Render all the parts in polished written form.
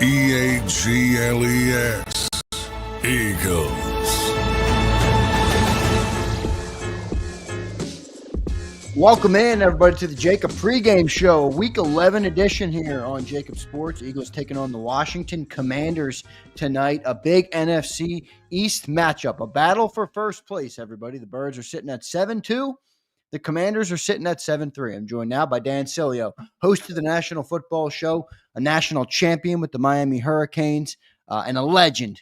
Eagles. Eagles. Welcome in, everybody, to the JAKIB Pregame Show, Week 11 edition here on JAKIB Sports. Eagles taking on the Washington Commanders tonight. A big NFC East matchup, a battle for first place, everybody. The Birds are sitting at 7-2. The Commanders are sitting at 7-3. I'm joined now by Dan Sileo, host of the National Football Show, a national champion with the Miami Hurricanes, and a legend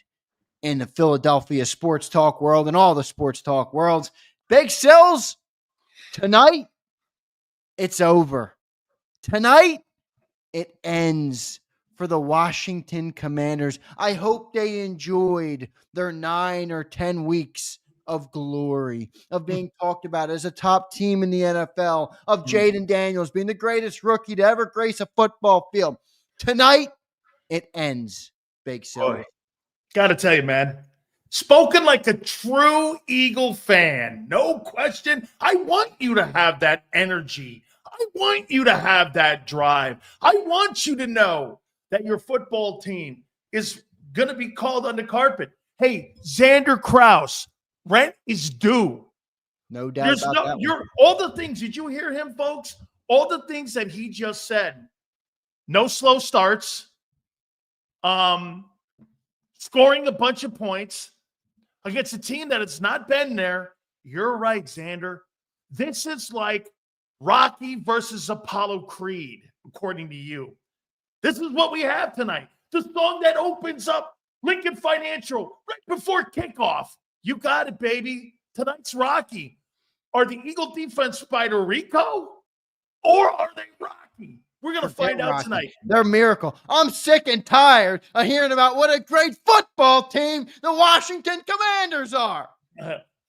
in the Philadelphia sports talk world and all the sports talk worlds. Big Sills, tonight, it's over. Tonight, it ends for the Washington Commanders. I hope they enjoyed their 9 or 10 weeks of glory, of being talked about as a top team in the NFL, of Jayden Daniels being the greatest rookie to ever grace a football field. Tonight, it ends, Big Silver. Got to tell you, man, spoken like a true Eagle fan. No question. I want you to have that energy. I want you to have that drive. I want you to know that your football team is going to be called on the carpet. Hey, Zander Krause, rent is due. No doubt about that. All the things, did you hear him, folks? All the things that he just said. No slow starts. Scoring a bunch of points against a team that has not been there. You're right, Zander. This is like Rocky versus Apollo Creed, according to you. This is what we have tonight. The song that opens up Lincoln Financial right before kickoff. You got it, baby. Tonight's Rocky. Are the Eagle defense Spider Rico or are they Rocky? We're going to find out tonight. They're a miracle. I'm sick and tired of hearing about what a great football team the Washington Commanders are.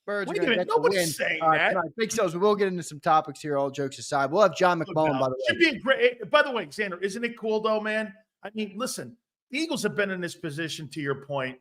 Birds Wait a minute. Nobody's saying that. Tonight. Big Sills, we'll get into some topics here, all jokes aside. We'll have John McMullen, by the way. Should be great. By the way, Xander, isn't it cool, though, man? I mean, listen, the Eagles have been in this position, to your point,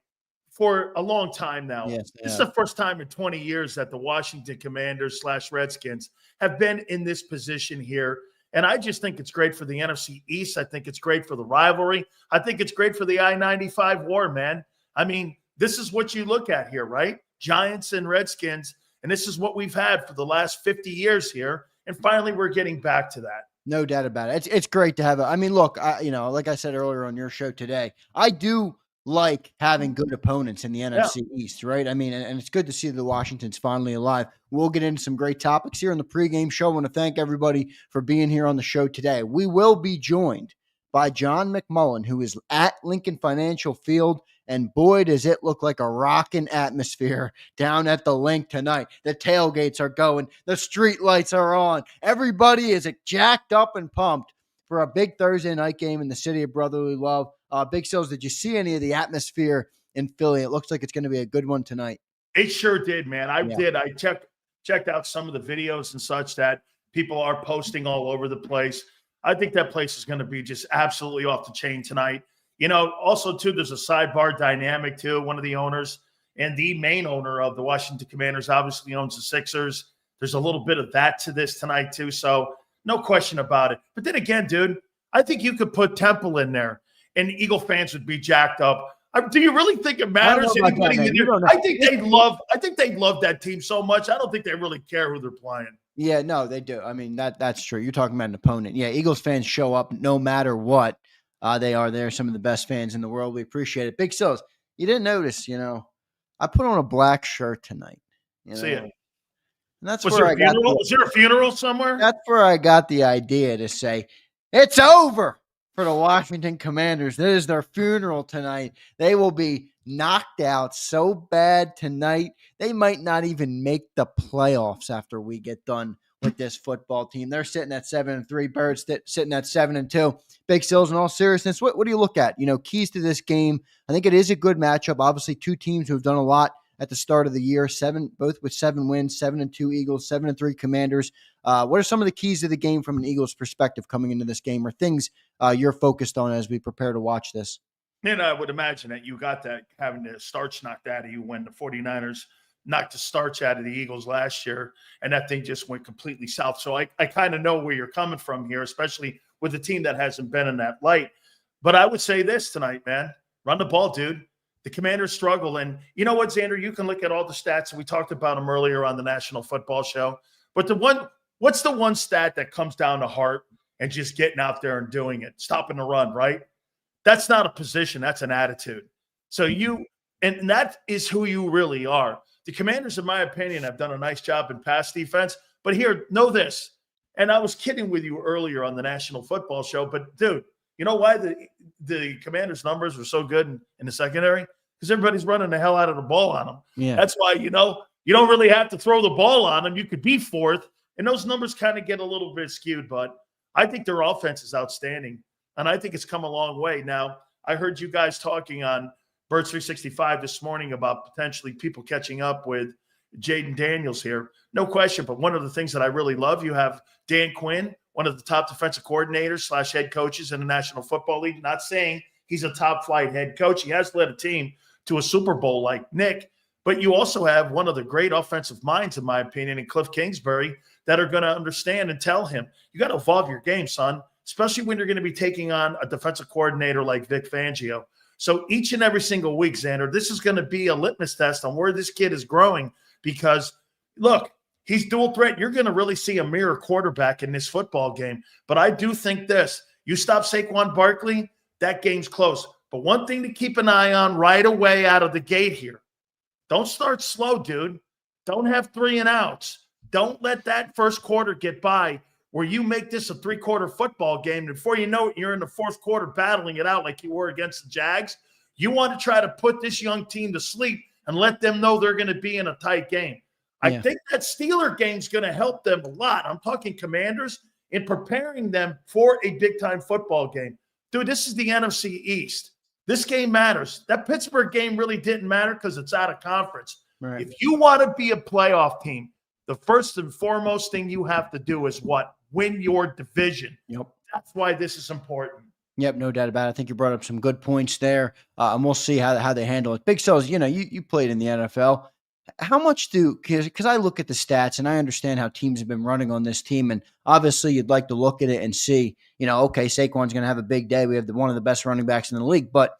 for a long time now. Yes, this is the first time in 20 years that the Washington Commanders / Redskins have been in this position here. And I just think it's great for the NFC East. I think it's great for the rivalry. I think it's great for the I-95 war, man. I mean, this is what you look at here, right? Giants and Redskins. And this is what we've had for the last 50 years here. And finally, we're getting back to that. No doubt about it. It's great to have it. I mean, look, like I said earlier on your show today, I do like having good opponents in the NFC East, right? I mean, and it's good to see the Washington's finally alive. We'll get into some great topics here in the pregame show. I want to thank everybody for being here on the show today. We will be joined by John McMullen, who is at Lincoln Financial Field, and boy, does it look like a rocking atmosphere down at the Link tonight. The tailgates are going. The street lights are on. Everybody is jacked up and pumped for a big Thursday night game in the city of brotherly love. Big Sills, did you see any of the atmosphere in Philly? It looks like it's going to be a good one tonight. It sure did, man. I did. I checked out some of the videos and such that people are posting all over the place. I think that place is going to be just absolutely off the chain tonight. You know, also, too, there's a sidebar dynamic, too. One of the owners and the main owner of the Washington Commanders obviously owns the Sixers. There's a little bit of that to this tonight, too. So no question about it. But then again, dude, I think you could put Temple in there and Eagle fans would be jacked up. Do you really think it matters? I think they'd love that team so much. I don't think they really care who they're playing. Yeah, no, they do. I mean, that's true. You're talking about an opponent. Yeah, Eagles fans show up no matter what. They are. They're some of the best fans in the world. We appreciate it. Big Sills, you didn't notice, I put on a black shirt tonight. See it. And that's Was where I got. Was there a funeral somewhere? That's where I got the idea to say, it's over for the Washington Commanders. This is their funeral tonight. They will be knocked out so bad tonight, they might not even make the playoffs after we get done with this football team. They're sitting at 7-3. Birds sitting at 7-2. Big Sills, in all seriousness, what do you look at? Keys to this game. I think it is a good matchup. Obviously, two teams who have done a lot at the start of the year, both with 7 wins, 7-2 Eagles, 7-3 Commanders. What are some of the keys to the game from an Eagles perspective coming into this game, or things you're focused on as we prepare to watch this? And I would imagine that you got that, having the starch knocked out of you when the 49ers knocked the starch out of the Eagles last year, and that thing just went completely south. So I kind of know where you're coming from here, especially with a team that hasn't been in that light. But I would say this tonight, man. Run the ball, dude. The Commanders struggle. And you know what, Zander? You can look at all the stats. We talked about them earlier on the National Football Show. But what's the one stat that comes down to heart and just getting out there and doing it, stopping the run, right? That's not a position. That's an attitude. So and that is who you really are. The Commanders, in my opinion, have done a nice job in pass defense. But here, know this. And I was kidding with you earlier on the National Football Show. But, dude, you know why the Commanders' numbers were so good in the secondary? Because everybody's running the hell out of the ball on them. Yeah. That's why, you don't really have to throw the ball on them. You could be fourth. And those numbers kind of get a little bit skewed. But I think their offense is outstanding. And I think it's come a long way. Now, I heard you guys talking on Birds 365 this morning about potentially people catching up with Jayden Daniels here. No question. But one of the things that I really love, you have Dan Quinn, one of the top defensive coordinators / head coaches in the National Football League. Not saying he's a top flight head coach. He has led a team to a Super Bowl like Nick. But you also have one of the great offensive minds, in my opinion, in Cliff Kingsbury, that are going to understand and tell him, you got to evolve your game, son, especially when you're going to be taking on a defensive coordinator like Vic Fangio. So each and every single week, Zander, this is going to be a litmus test on where this kid is growing because, look, he's dual threat. You're going to really see a mirror quarterback in this football game. But I do think this. You stop Saquon Barkley, that game's close. But one thing to keep an eye on right away out of the gate here, don't start slow, dude. Don't have 3 and outs. Don't let that first quarter get by where you make this a 3-quarter football game. And before you know it, you're in the fourth quarter battling it out like you were against the Jags. You want to try to put this young team to sleep and let them know they're going to be in a tight game. I think that Steeler game's going to help them a lot. I'm talking Commanders in preparing them for a big-time football game. Dude, this is the NFC East. This game matters. That Pittsburgh game really didn't matter because it's out of conference. Right. If you want to be a playoff team, the first and foremost thing you have to do is what? Win your division. Yep. That's why this is important. Yep, no doubt about it. I think you brought up some good points there, and we'll see how they handle it. Big Cells, you played in the NFL. How much because I look at the stats and I understand how teams have been running on this team, and obviously you'd like to look at it and see, okay, Saquon's going to have a big day. We have one of the best running backs in the league, but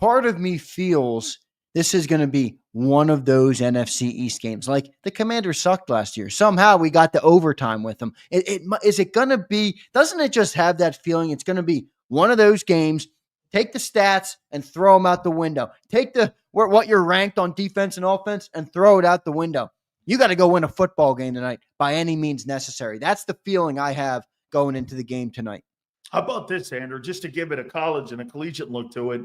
part of me feels this is going to be one of those NFC East games. Like the Commanders sucked last year. Somehow we got the overtime with them. Is it going to be, doesn't it just have that feeling it's going to be one of those games? Take the stats and throw them out the window. Take what you're ranked on defense and offense and throw it out the window. You got to go win a football game tonight by any means necessary. That's the feeling I have going into the game tonight. How about this, Andrew? Just to give it a college and a collegiate look to it,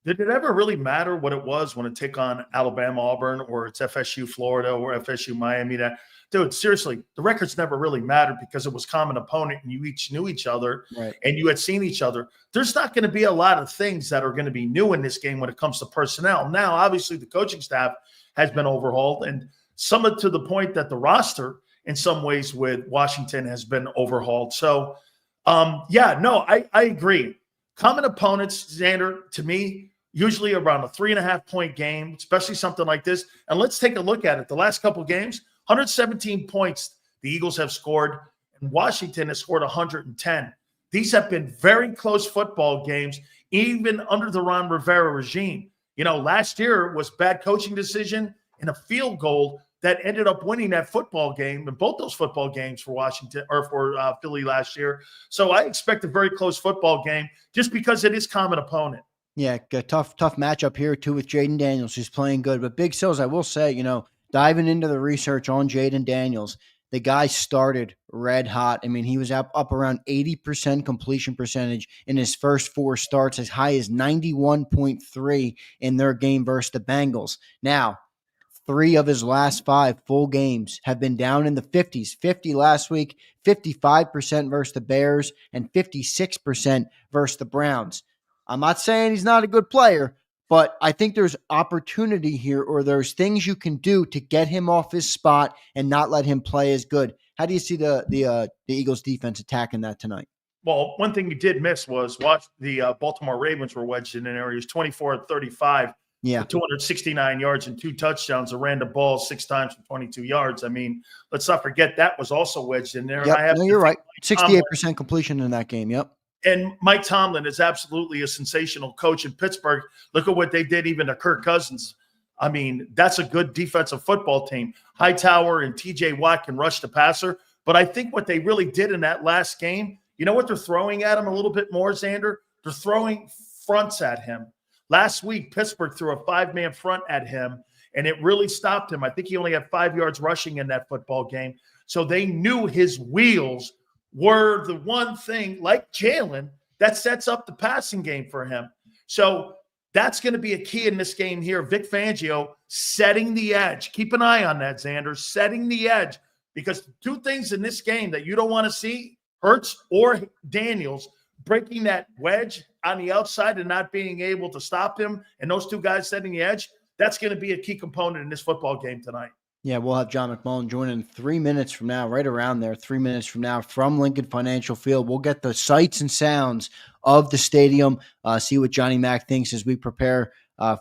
did it ever really matter what it was when it took on Alabama, Auburn, or it's FSU, Florida, or FSU, Miami? Dude, seriously, the records never really mattered because it was common opponent and you each knew each other and you had seen each other. There's not going to be a lot of things that are going to be new in this game when it comes to personnel. Now, obviously, the coaching staff has been overhauled, and some to the point that the roster, in some ways, with Washington has been overhauled. So, I agree. Common opponents, Zander, to me, usually around a 3.5-point game, especially something like this. And let's take a look at it. The last couple of games, 117 points the Eagles have scored, and Washington has scored 110. These have been very close football games, even under the Ron Rivera regime. Last year was bad coaching decision and a field goal that ended up winning that football game, and both those football games for Washington or for Philly last year. So I expect a very close football game just because it is common opponent. Yeah, a tough matchup here too with Jayden Daniels, who's playing good. But Big Sills, I will say, diving into the research on Jayden Daniels, the guy started red hot. I mean, he was up around 80% completion percentage in his first 4 starts, as high as 91.3 in their game versus the Bengals. Now, 3 of his last 5 full games have been down in the 50s. 50 last week, 55% versus the Bears, and 56% versus the Browns. I'm not saying he's not a good player, but I think there's opportunity here, or there's things you can do to get him off his spot and not let him play as good. How do you see the Eagles defense attacking that tonight? Well, one thing you did miss was watch the Baltimore Ravens were wedged in an area. 24-35. Yeah. 269 yards and 2 touchdowns. They ran the ball 6 times for 22 yards. I mean, let's not forget that was also wedged in there. Yep. And You're right. 68% completion in that game. Yep. And Mike Tomlin is absolutely a sensational coach in Pittsburgh. Look at what they did even to Kirk Cousins. I mean, that's a good defensive football team. Hightower and TJ Watt can rush the passer. But I think what they really did in that last game, you know what they're throwing at him a little bit more, Zander? They're throwing fronts at him. Last week, Pittsburgh threw a 5-man front at him, and it really stopped him. I think he only had 5 yards rushing in that football game. So they knew his wheels were the one thing, like Jalen, that sets up the passing game for him. So that's going to be a key in this game here. Vic Fangio setting the edge. Keep an eye on that, Zander, setting the edge. Because two things in this game that you don't want to see, Hurts or Daniels, breaking that wedge on the outside and not being able to stop him, and those two guys setting the edge, that's going to be a key component in this football game tonight. Yeah, we'll have John McMullen join in 3 minutes from now, right around there, 3 minutes from now from Lincoln Financial Field. We'll get the sights and sounds of the stadium, see what Johnny Mac thinks as we prepare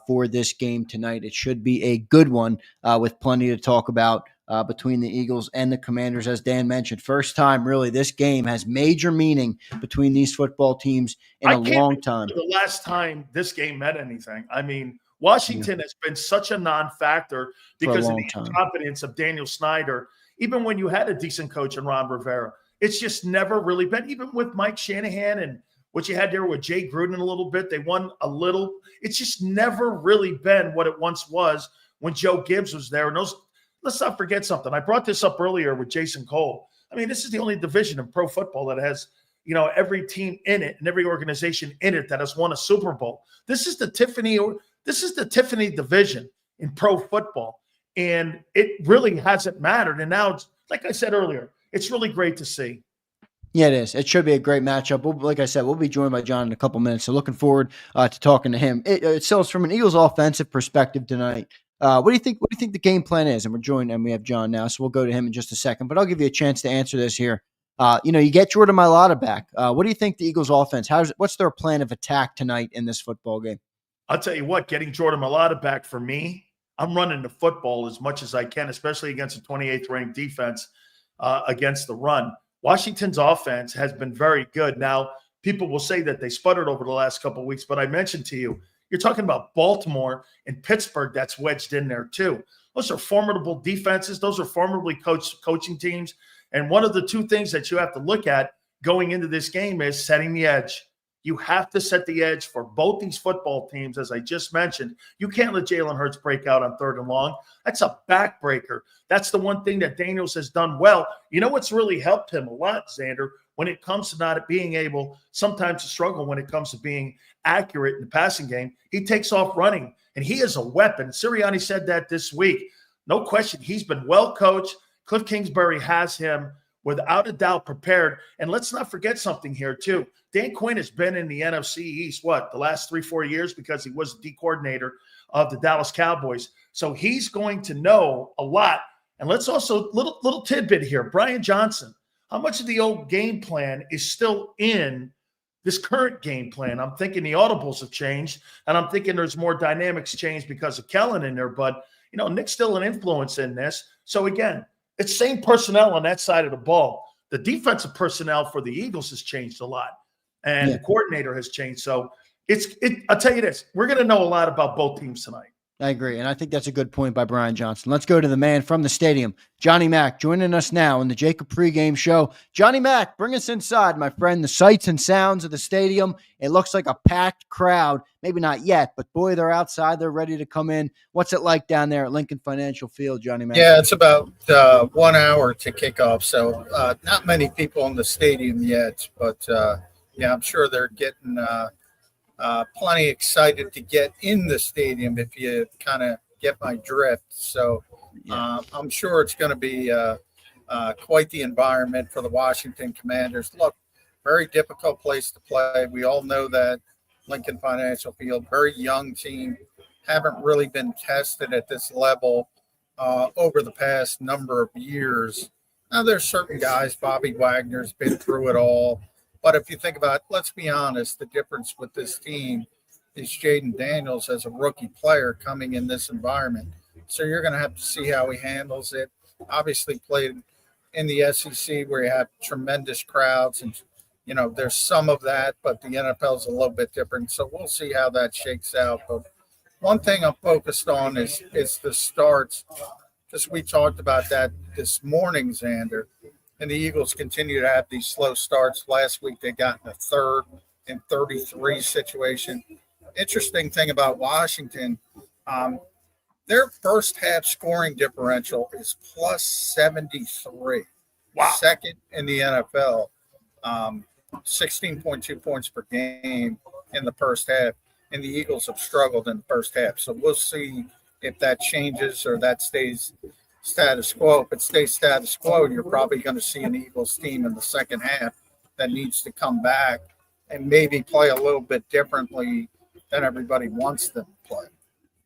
for this game tonight. It should be a good one with plenty to talk about between the Eagles and the Commanders. As Dan mentioned, first time really this game has major meaning between these football teams in a long time. The last time this game meant anything. I mean, Washington has been such a non-factor because of the incompetence of Daniel Snyder. Even when you had a decent coach in Ron Rivera, it's just never really been. Even with Mike Shanahan and what you had there with Jay Gruden a little bit, they won a little. It's just never really been what it once was when Joe Gibbs was there. And those, let's not forget something. I brought this up earlier with Jason Cole. I mean, this is the only division in pro football that has, you know, every team in it and every organization in it that has won a Super Bowl. This is the Tiffany division in pro football. And it really hasn't mattered. And now, it's, like I said earlier, it's really great to see. Yeah, it is. It should be a great matchup. Like I said, we'll be joined by John in a couple minutes. So looking forward to talking to him. So from an Eagles offensive perspective tonight, what do you think? What do you think the game plan is? And we're joined, and we have John now, so we'll go to him in just a second. But I'll give you a chance to answer this here. You get Jordan Mailata back. What do you think the Eagles offense? What's their plan of attack tonight in this football game? I'll tell you what, getting Jordan Mailata back for me, I'm running the football as much as I can, especially against a 28th ranked defense against the run. Washington's offense has been very good. Now, people will say that they sputtered over the last couple of weeks, but I mentioned to you, you're talking about Baltimore and Pittsburgh that's wedged in there too. Those are formidable defenses. Those are formidably coaching teams. And one of the two things that you have to look at going into this game is setting the edge. You have to set the edge for both these football teams, as I just mentioned. You can't let Jalen Hurts break out on 3rd and long. That's a backbreaker. That's the one thing that Daniels has done well. You know what's really helped him a lot, Zander, when it comes to not being able sometimes to struggle when it comes to being accurate in the passing game? He takes off running, and he is a weapon. Sirianni said that this week. No question, he's been well coached. Cliff Kingsbury has him without a doubt prepared. And let's not forget something here, too. Dan Quinn has been in the NFC East, the last 3-4 years because he was the D coordinator of the Dallas Cowboys. So he's going to know a lot. And let's also, little tidbit here, Brian Johnson, how much of the old game plan is still in this current game plan? I'm thinking the audibles have changed, and I'm thinking there's more dynamics changed because of Kellen in there. But, Nick's still an influence in this. So, again, it's same personnel on that side of the ball. The defensive personnel for the Eagles has changed a lot, and the coordinator has changed. So I'll tell you this, we're going to know a lot about both teams tonight. I agree, and I think that's a good point by Brian Johnson. Let's go to the man from the stadium, Johnny Mac, joining us now in the JAKIB Pregame Show. Johnny Mac, bring us inside, my friend, the sights and sounds of the stadium. It looks like a packed crowd. Maybe not yet, but boy, they're outside. They're ready to come in. What's it like down there at Lincoln Financial Field, Johnny Mac? Yeah, it's about 1 hour to kick off, so not many people in the stadium yet, but I'm sure they're getting plenty excited to get in the stadium, if you kind of get my drift. So I'm sure it's going to be quite the environment for the Washington Commanders. Look, very difficult place to play. We all know that. Lincoln Financial Field, very young team, haven't really been tested at this level over the past number of years. Now, there's certain guys, Bobby Wagner's been through it all. But if you think about it, let's be honest, the difference with this team is Jayden Daniels as a rookie player coming in this environment. So you're going to have to see how he handles it. Obviously played in the SEC where you have tremendous crowds and, there's some of that, but the NFL is a little bit different. So we'll see how that shakes out. But one thing I'm focused on is the starts, because we talked about that this morning, Zander. And the Eagles continue to have these slow starts. Last week they got in a 3rd and 33 situation. Interesting thing about Washington, their first half scoring differential is plus 73. Wow. Second in the NFL, 16.2 points per game in the first half. And the Eagles have struggled in the first half. So we'll see if that changes or that stays status quo. If it stays status quo, you're probably going to see an Eagles team in the second half that needs to come back and maybe play a little bit differently than everybody wants them to play.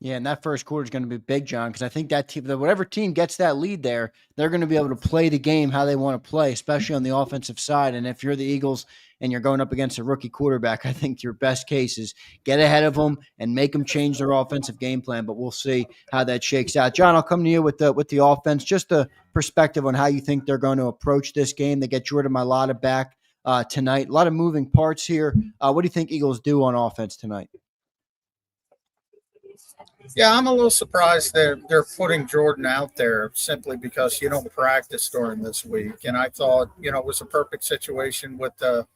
Yeah, and that first quarter is going to be big, John, because I think that team, whatever team gets that lead there, they're going to be able to play the game how they want to play, especially on the offensive side. And if you're the Eagles and you're going up against a rookie quarterback, I think your best case is get ahead of them and make them change their offensive game plan. But we'll see how that shakes out. John, I'll come to you with the offense, just a perspective on how you think they're going to approach this game. They get Jordan Mailata back tonight. A lot of moving parts here. What do you think Eagles do on offense tonight? Yeah, I'm a little surprised they're putting Jordan out there simply because you don't practice during this week. And I thought, it was a perfect situation with the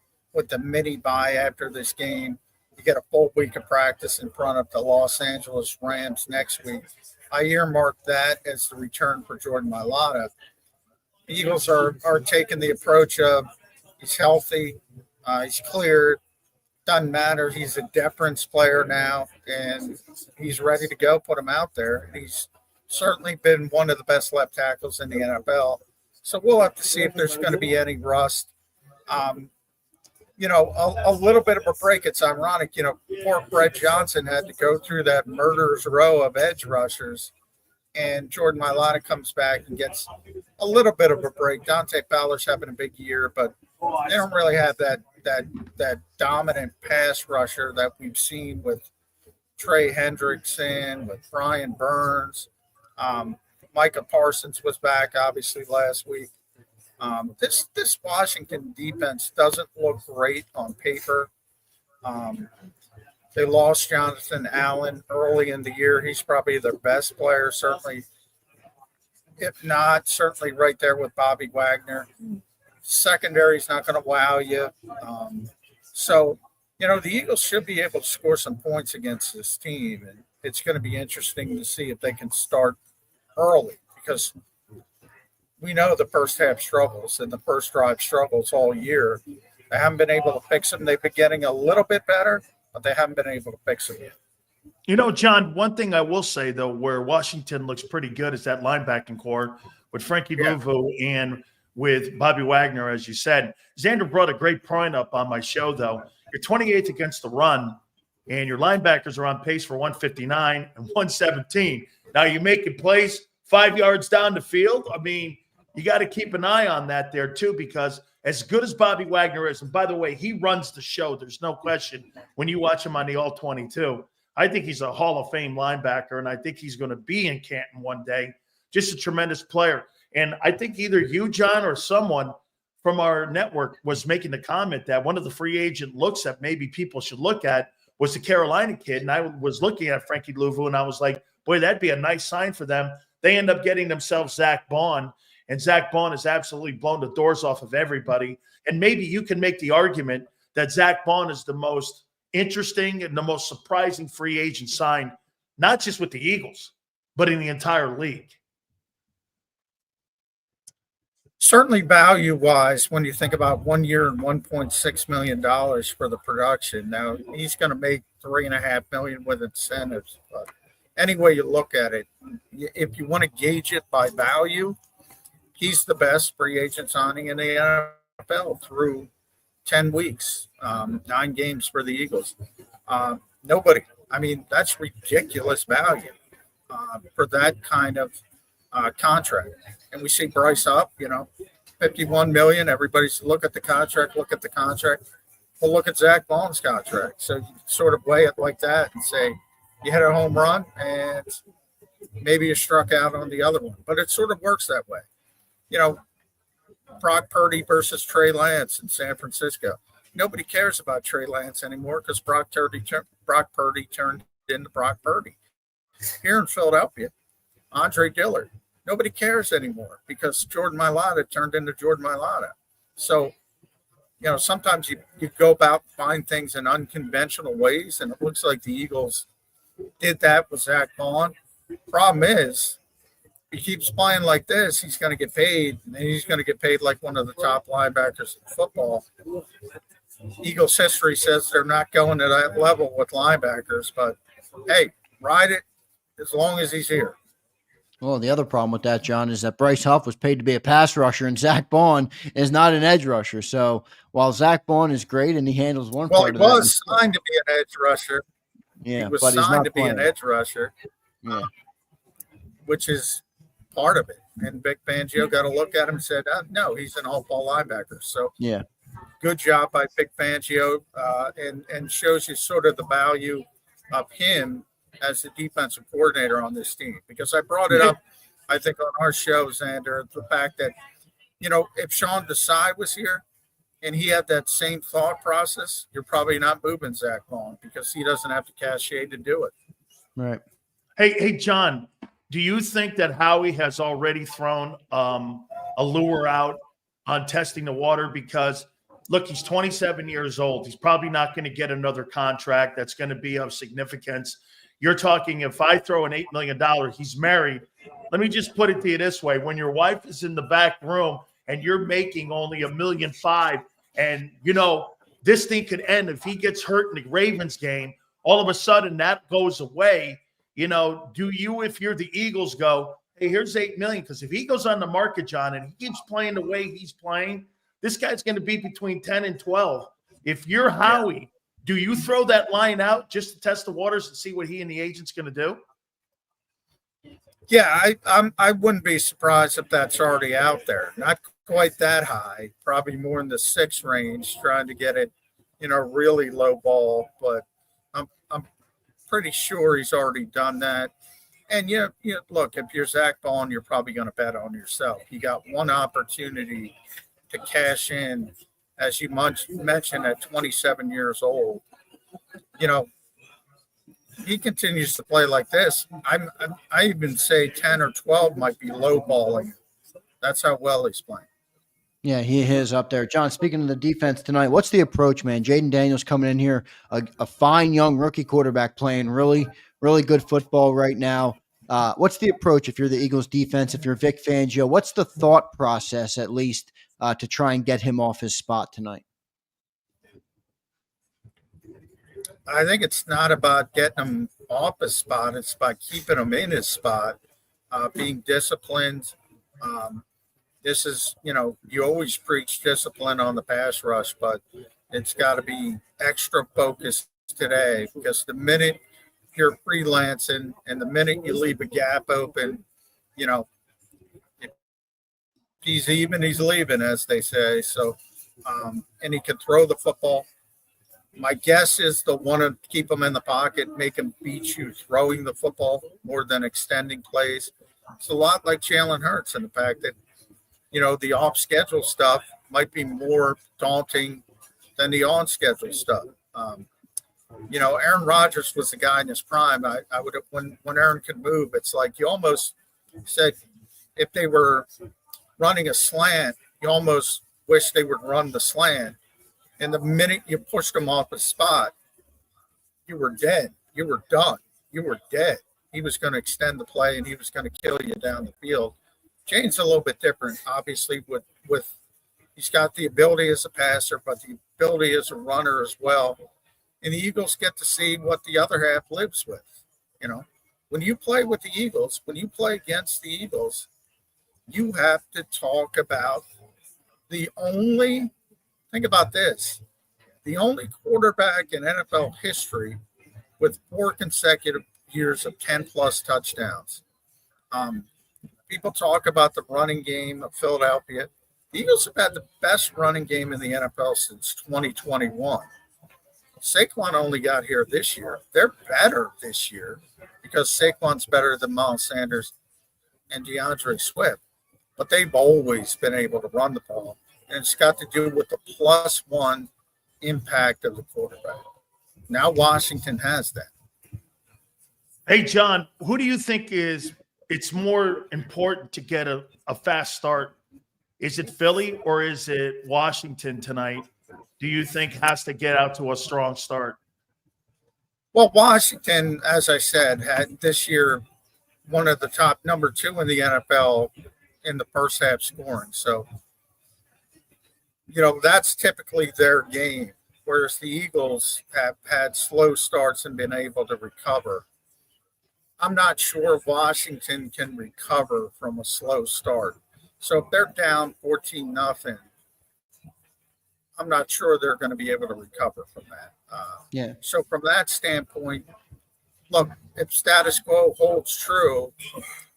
mini bye after this game. You get a full week of practice in front of the Los Angeles Rams next week. I earmarked that as the return for Jordan Mailata. The Eagles are taking the approach of he's healthy, he's cleared. Doesn't matter. He's a deference player now, and he's ready to go. Put him out there. He's certainly been one of the best left tackles in the NFL. So we'll have to see if there's going to be any rust. A little bit of a break. It's ironic. Poor Fred Johnson had to go through that murderer's row of edge rushers, and Jordan Mailata comes back and gets a little bit of a break. Dante Fowler's having a big year, but they don't really have that dominant pass rusher that we've seen with Trey Hendrickson, with Brian Burns. Micah Parsons was back, obviously, last week. This Washington defense doesn't look great on paper. They lost Jonathan Allen early in the year. He's probably their best player, certainly. If not, certainly right there with Bobby Wagner. Secondary is not going to wow you. So the Eagles should be able to score some points against this team. And it's going to be interesting to see if they can start early because we know the first half struggles and the first drive struggles all year. They haven't been able to fix them. They've been getting a little bit better, but they haven't been able to fix them yet. John, one thing I will say, though, where Washington looks pretty good is that linebacking core with Frankie Louvu and with Bobby Wagner, as you said. Zander brought a great point up on my show, though. You're 28th against the run, and your linebackers are on pace for 159 and 117. Now, you're making plays 5 yards down the field. I mean, you got to keep an eye on that there, too, because as good as Bobby Wagner is, and by the way, he runs the show. There's no question when you watch him on the All-22. I think he's a Hall of Fame linebacker, and I think he's going to be in Canton one day. Just a tremendous player. And I think either you, John, or someone from our network was making the comment that one of the free agent looks that maybe people should look at was the Carolina kid. And I was looking at Frankie Louvu, and I was like, boy, that'd be a nice sign for them. They end up getting themselves Zach Bond, and Zach Bond has absolutely blown the doors off of everybody. And maybe you can make the argument that Zach Bond is the most interesting and the most surprising free agent sign, not just with the Eagles, but in the entire league. Certainly value-wise, when you think about 1 year and $1.6 million for the production. Now, he's going to make $3.5 million with incentives. But any way you look at it, if you want to gauge it by value, he's the best free agent signing in the NFL through 10 weeks, 9 games for the Eagles. Nobody. I mean, that's ridiculous value for that kind of contract. And we see Bryce up, $51 million. Everybody's look at the contract. Well, look at Zach Bond's contract. So you sort of weigh it like that and say, you hit a home run and maybe you struck out on the other one. But it sort of works that way. Brock Purdy versus Trey Lance in San Francisco. nobody cares about Trey Lance anymore because Brock Purdy turned into Brock Purdy. Here in Philadelphia, Andre Dillard, nobody cares anymore because Jordan Mailata turned into Jordan Mailata. So, sometimes you go about find things in unconventional ways, and it looks like the Eagles did that with Zach Bond. Problem is, he keeps playing like this, he's going to get paid, and he's going to get paid like one of the top linebackers in football. Eagles history says they're not going to that level with linebackers, but hey, ride it as long as he's here. Well, the other problem with that, John, is that Bryce Huff was paid to be a pass rusher, and Zach Bond is not an edge rusher. So while Zach Bond is great and he handles one part of that. Well, he was signed to be an edge rusher. Yeah, he was but signed to playing. be an edge rusher, which is part of it. And Vic Fangio got a look at him and said, no, he's an all-ball linebacker. So yeah, good job by Vic Fangio, and shows you sort of the value of him as the defensive coordinator on this team. Because I brought it up, I think, on our show, Zander, the fact that, if Sean Desai was here and he had that same thought process, you're probably not moving Zach Bond because he doesn't have the cachet to do it. Right. Hey, John, do you think that Howie has already thrown a lure out on testing the water? Because, look, he's 27 years old. He's probably not going to get another contract that's going to be of significance. You're talking, if I throw an $8 million, he's married. Let me just put it to you this way. When your wife is in the back room and you're making only $1.5 million, and, this thing could end if he gets hurt in the Ravens game, all of a sudden that goes away. Do you, if you're the Eagles, go, hey, here's $8 million? Because if he goes on the market, John, and he keeps playing the way he's playing, this guy's going to be between 10 and 12. If you're Howie, do you throw that line out just to test the waters and see what he and the agent's going to do? Yeah, I wouldn't be surprised if that's already out there. Not quite that high, probably more in the 6 range, trying to get it, really low ball. But I'm pretty sure he's already done that. And look, if you're Zach Bond, you're probably going to bet on yourself. You got one opportunity to cash in, as you mentioned, at 27 years old. He continues to play like this. I even say 10 or 12 might be low balling. That's how well he's playing. Yeah, he is up there. John, speaking of the defense tonight, what's the approach, man? Jayden Daniels coming in here, a fine young rookie quarterback playing really, really good football right now. What's the approach if you're the Eagles defense, if you're Vic Fangio? What's the thought process, at least, to try and get him off his spot tonight? I think it's not about getting him off his spot. It's about keeping him in his spot, being disciplined. This is, you always preach discipline on the pass rush, but it's got to be extra focused today because the minute you're freelancing and the minute you leave a gap open, if he's even, he's leaving, as they say. So, and he can throw the football. My guess is they'll want to keep him in the pocket, make him beat you throwing the football more than extending plays. It's a lot like Jalen Hurts in the fact that, the off-schedule stuff might be more daunting than the on-schedule stuff. Aaron Rodgers was the guy in his prime. I would have, when Aaron could move, it's like you almost said if they were running a slant, you almost wish they would run the slant. And the minute you pushed him off his spot, you were dead. You were done. You were dead. He was going to extend the play and he was going to kill you down the field. Jane's a little bit different, obviously, with he's got the ability as a passer, but the ability as a runner as well. And the Eagles get to see what the other half lives with. When you play with the Eagles, when you play against the Eagles, you have to talk about think about this, the only quarterback in NFL history with 4 consecutive years of 10-plus touchdowns. People talk about the running game of Philadelphia. The Eagles have had the best running game in the NFL since 2021. Saquon only got here this year. They're better this year because Saquon's better than Miles Sanders and DeAndre Swift. But they've always been able to run the ball. And it's got to do with the +1 impact of the quarterback. Now Washington has that. Hey, John, who do you think it's more important to get a fast start? Is it Philly or is it Washington tonight? Do you think has to get out to a strong start? Well, Washington, as I said, had this year one of the top number 2 in the NFL in the first half scoring. So, that's typically their game, whereas the Eagles have had slow starts and been able to recover. I'm not sure Washington can recover from a slow start. So if they're down 14-0, I'm not sure they're going to be able to recover from that. So from that standpoint, look, if status quo holds true,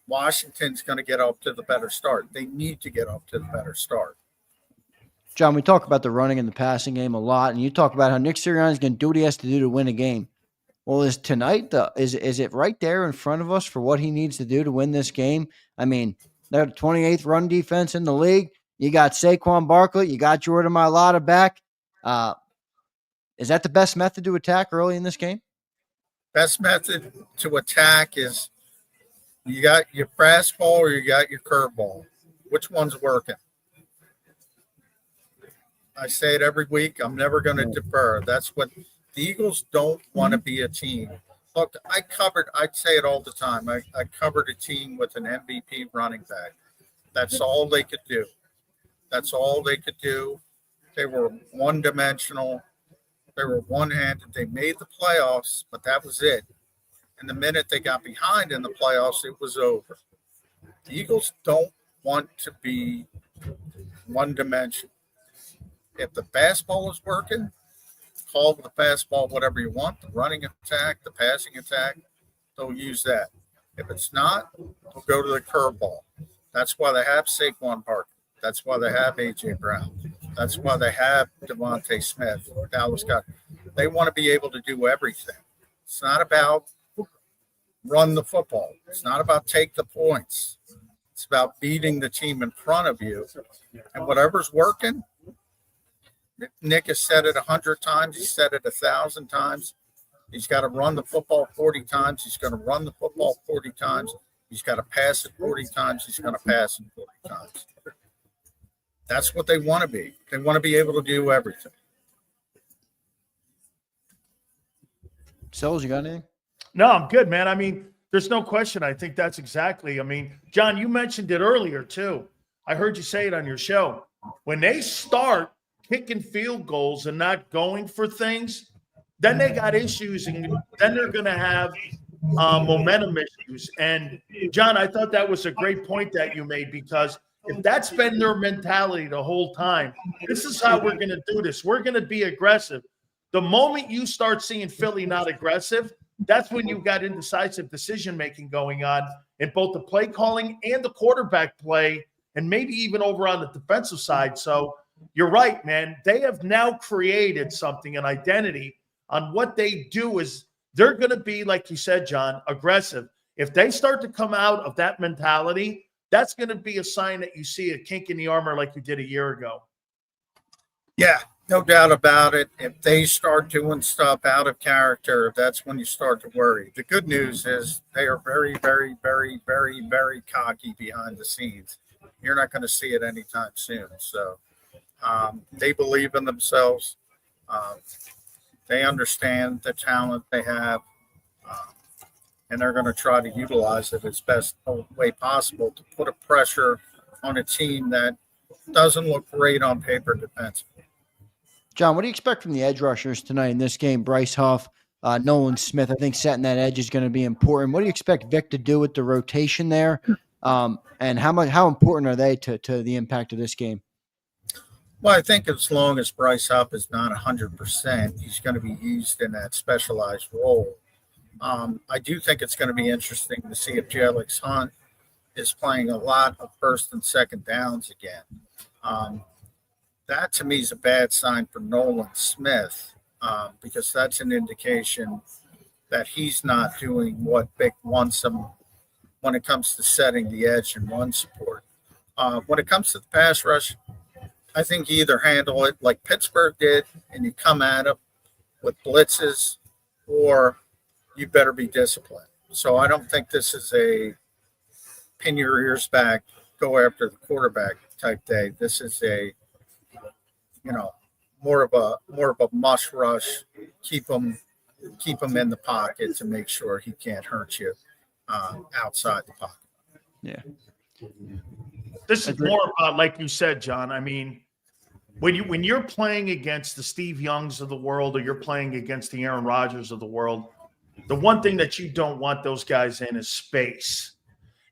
Washington's going to get off to the better start. They need to get off to the better start. John, we talk about the running and the passing game a lot, and you talk about how Nick Sirianni is going to do what he has to do to win a game. Well, is tonight is it right there in front of us for what he needs to do to win this game? I mean, they're the 28th run defense in the league. You got Saquon Barkley. You got Jordan Mailata back. Is that the best method to attack early in this game? Best method to attack is you got your fastball or you got your curveball. Which one's working? I say it every week. I'm never going to defer. That's what the Eagles don't want to be a team. Look, I'd say it all the time. I covered a team with an MVP running back. That's all they could do. That's all they could do. They were one-dimensional. They were one-handed. They made the playoffs, but that was it. And the minute they got behind in the playoffs, it was over. The Eagles don't want to be one-dimensional. If the fastball is working, call the fastball whatever you want, the running attack, the passing attack, they'll use that. If it's not, they'll go to the curveball. That's why they have Saquon Barkley. That's why they have A.J. Brown. That's why they have Devontae Smith, Dallas Scott. They want to be able to do everything. It's not about run the football. It's not about take the points. It's about beating the team in front of you. And whatever's working, Nick has said it 100 times. He said it 1,000 times. He's got to run the football 40 times. He's going to run the football 40 times. He's got to pass it 40 times. He's going to pass it 40 times. That's what they want to be. They want to be able to do everything. Sells, you got anything? No, I'm good, man. I mean, there's no question. I think that's exactly. I mean, John, you mentioned it earlier, too. I heard you say it on your show. When they start kicking field goals and not going for things, then they got issues, and then they're going to have momentum issues. And, John, I thought that was a great point that you made, because if that's been their mentality the whole time, this is how we're going to do this. We're going to be aggressive. The moment you start seeing Philly not aggressive, that's when you've got indecisive decision-making going on in both the play calling and the quarterback play, and maybe even over on the defensive side. So you're right, man. They have now created something, an identity on what they do is they're going to be, like you said, John, aggressive. If they start to come out of that mentality, that's going to be a sign that you see a kink in the armor like you did a year ago. Yeah, no doubt about it. If they start doing stuff out of character, that's when you start to worry. The good news is they are very, very, very, very, very cocky behind the scenes. You're not going to see it anytime soon. So they believe in themselves. They understand the talent they have. And they're going to try to utilize it as best way possible to put a pressure on a team that doesn't look great on paper defensively. John, what do you expect from the edge rushers tonight in this game? Bryce Huff, Nolan Smith. I think setting that edge is going to be important. What do you expect Vic to do with the rotation there? And how important are they to the impact of this game? Well, I think as long as Bryce Huff is not 100%, he's going to be used in that specialized role. I do think it's going to be interesting to see if Jelix Hunt is playing a lot of first and second downs again. That to me is a bad sign for Nolan Smith because that's an indication that he's not doing what Vic wants him when it comes to setting the edge and run support. When it comes to the pass rush, I think you either handle it like Pittsburgh did and you come at them with blitzes, or you better be disciplined. So I don't think this is a pin your ears back, go after the quarterback type day. This is a, more of a must rush, keep him in the pocket to make sure he can't hurt you outside the pocket. Yeah. This is more about, like you said, John. I mean, when you're playing against the Steve Youngs of the world, or you're playing against the Aaron Rodgers of the world, the one thing that you don't want those guys in is space.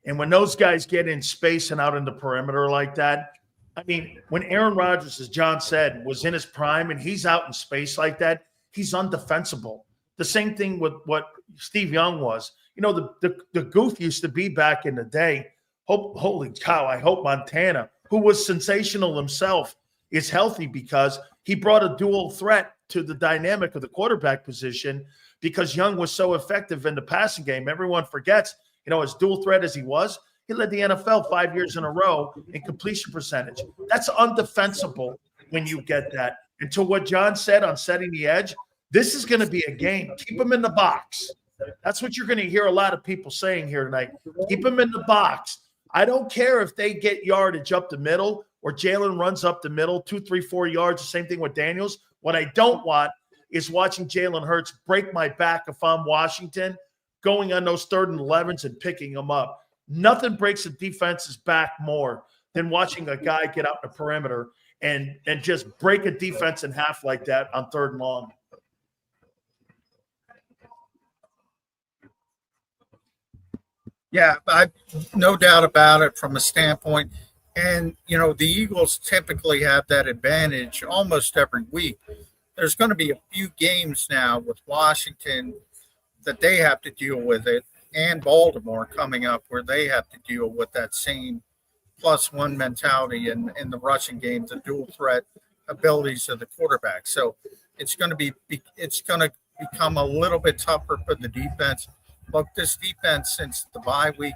And when those guys get in space and out in the perimeter like that, I mean, when Aaron Rodgers, as John said, was in his prime and he's out in space like that, he's undefensible. The same thing with what Steve Young was. The goof used to be back in the day. Holy cow, I hope Montana, who was sensational himself, is healthy, because he brought a dual threat to the dynamic of the quarterback position, because Young was so effective in the passing game. Everyone forgets, as dual threat as he was, he led the NFL 5 years in a row in completion percentage. That's undefensible when you get that. And to what John said on setting the edge, this is going to be a game. Keep him in the box. That's what you're going to hear a lot of people saying here tonight. Keep him in the box. I don't care if they get yardage up the middle or Jalen runs up the middle, 2, 3, 4 yards, the same thing with Daniels. What I don't want is watching Jalen Hurts break my back if I'm Washington, going on those 3rd and 11s and picking them up. Nothing breaks the defense's back more than watching a guy get out in the perimeter and just break a defense in half like that on 3rd and long. Yeah, no doubt about it from a standpoint. And, the Eagles typically have that advantage almost every week. There's going to be a few games now with Washington that they have to deal with it, and Baltimore coming up where they have to deal with that same +1 mentality in the rushing game, the dual threat abilities of the quarterback. So it's going to become a little bit tougher for the defense. Look, this defense since the bye week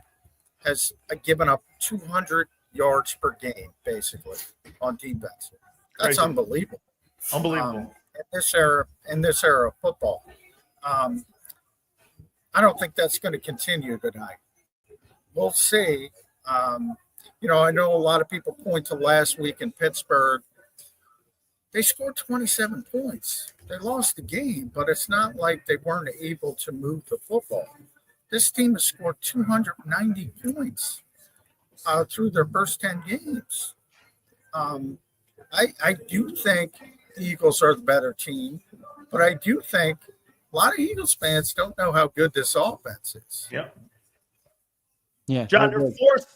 has given up 200 yards per game, basically, on defense. That's Crazy. Unbelievable. Unbelievable. In this era of football. I don't think that's going to continue tonight. We'll see. I know a lot of people point to last week in Pittsburgh. They scored 27 points. They lost the game, but it's not like they weren't able to move the football. This team has scored 290 points through their first 10 games. I do think the Eagles are the better team, but I do think a lot of Eagles fans don't know how good this offense is. Yeah. Yeah. John,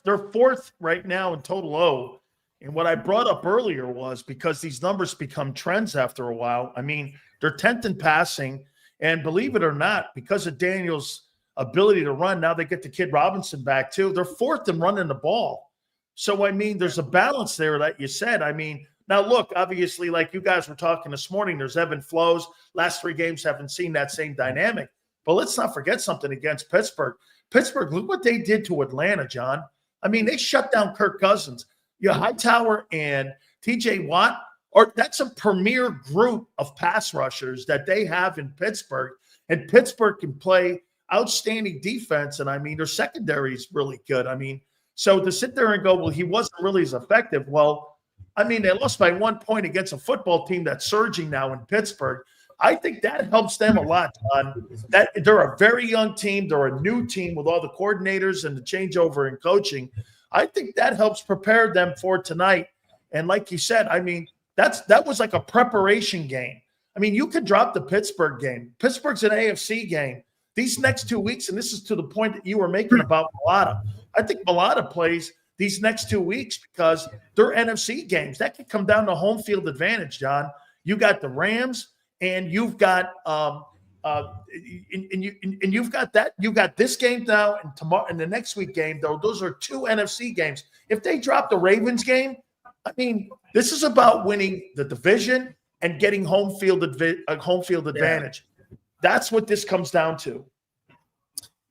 they're fourth right now in total O. And what I brought up earlier was, because these numbers become trends after a while. I mean, they're 10th in passing, and believe it or not, because of Daniels' ability to run, now they get the Kid Robinson back too. They're 4th in running the ball. So, I mean, there's a balance there that you said. I mean, now look, obviously, like you guys were talking this morning, there's ebb and flows. Last 3 games haven't seen that same dynamic. But let's not forget something against Pittsburgh. Pittsburgh, look what they did to Atlanta, John. I mean, they shut down Kirk Cousins. Hightower and TJ Watt, that's a premier group of pass rushers that they have in Pittsburgh. And Pittsburgh can play outstanding defense. And I mean, their secondary is really good. I mean, so to sit there and go, well, he wasn't really as effective. Well, I mean, they lost by 1 point against a football team that's surging now in Pittsburgh. I think that helps them a lot, John. That they're a very young team. They're a new team with all the coordinators and the changeover in coaching. I think that helps prepare them for tonight. And like you said, I mean, that was like a preparation game. I mean, you could drop the Pittsburgh game. Pittsburgh's an AFC game. These next 2 weeks, and this is to the point that you were making about Mulata. I think Mulata plays these next 2 weeks because they're NFC games. That could come down to home field advantage, John. You got the Rams, and you've got you've got that. You got this game now, and tomorrow, and the next week game. Though those are 2 NFC games. If they drop the Ravens game, I mean, this is about winning the division and getting home field advantage. That's what this comes down to.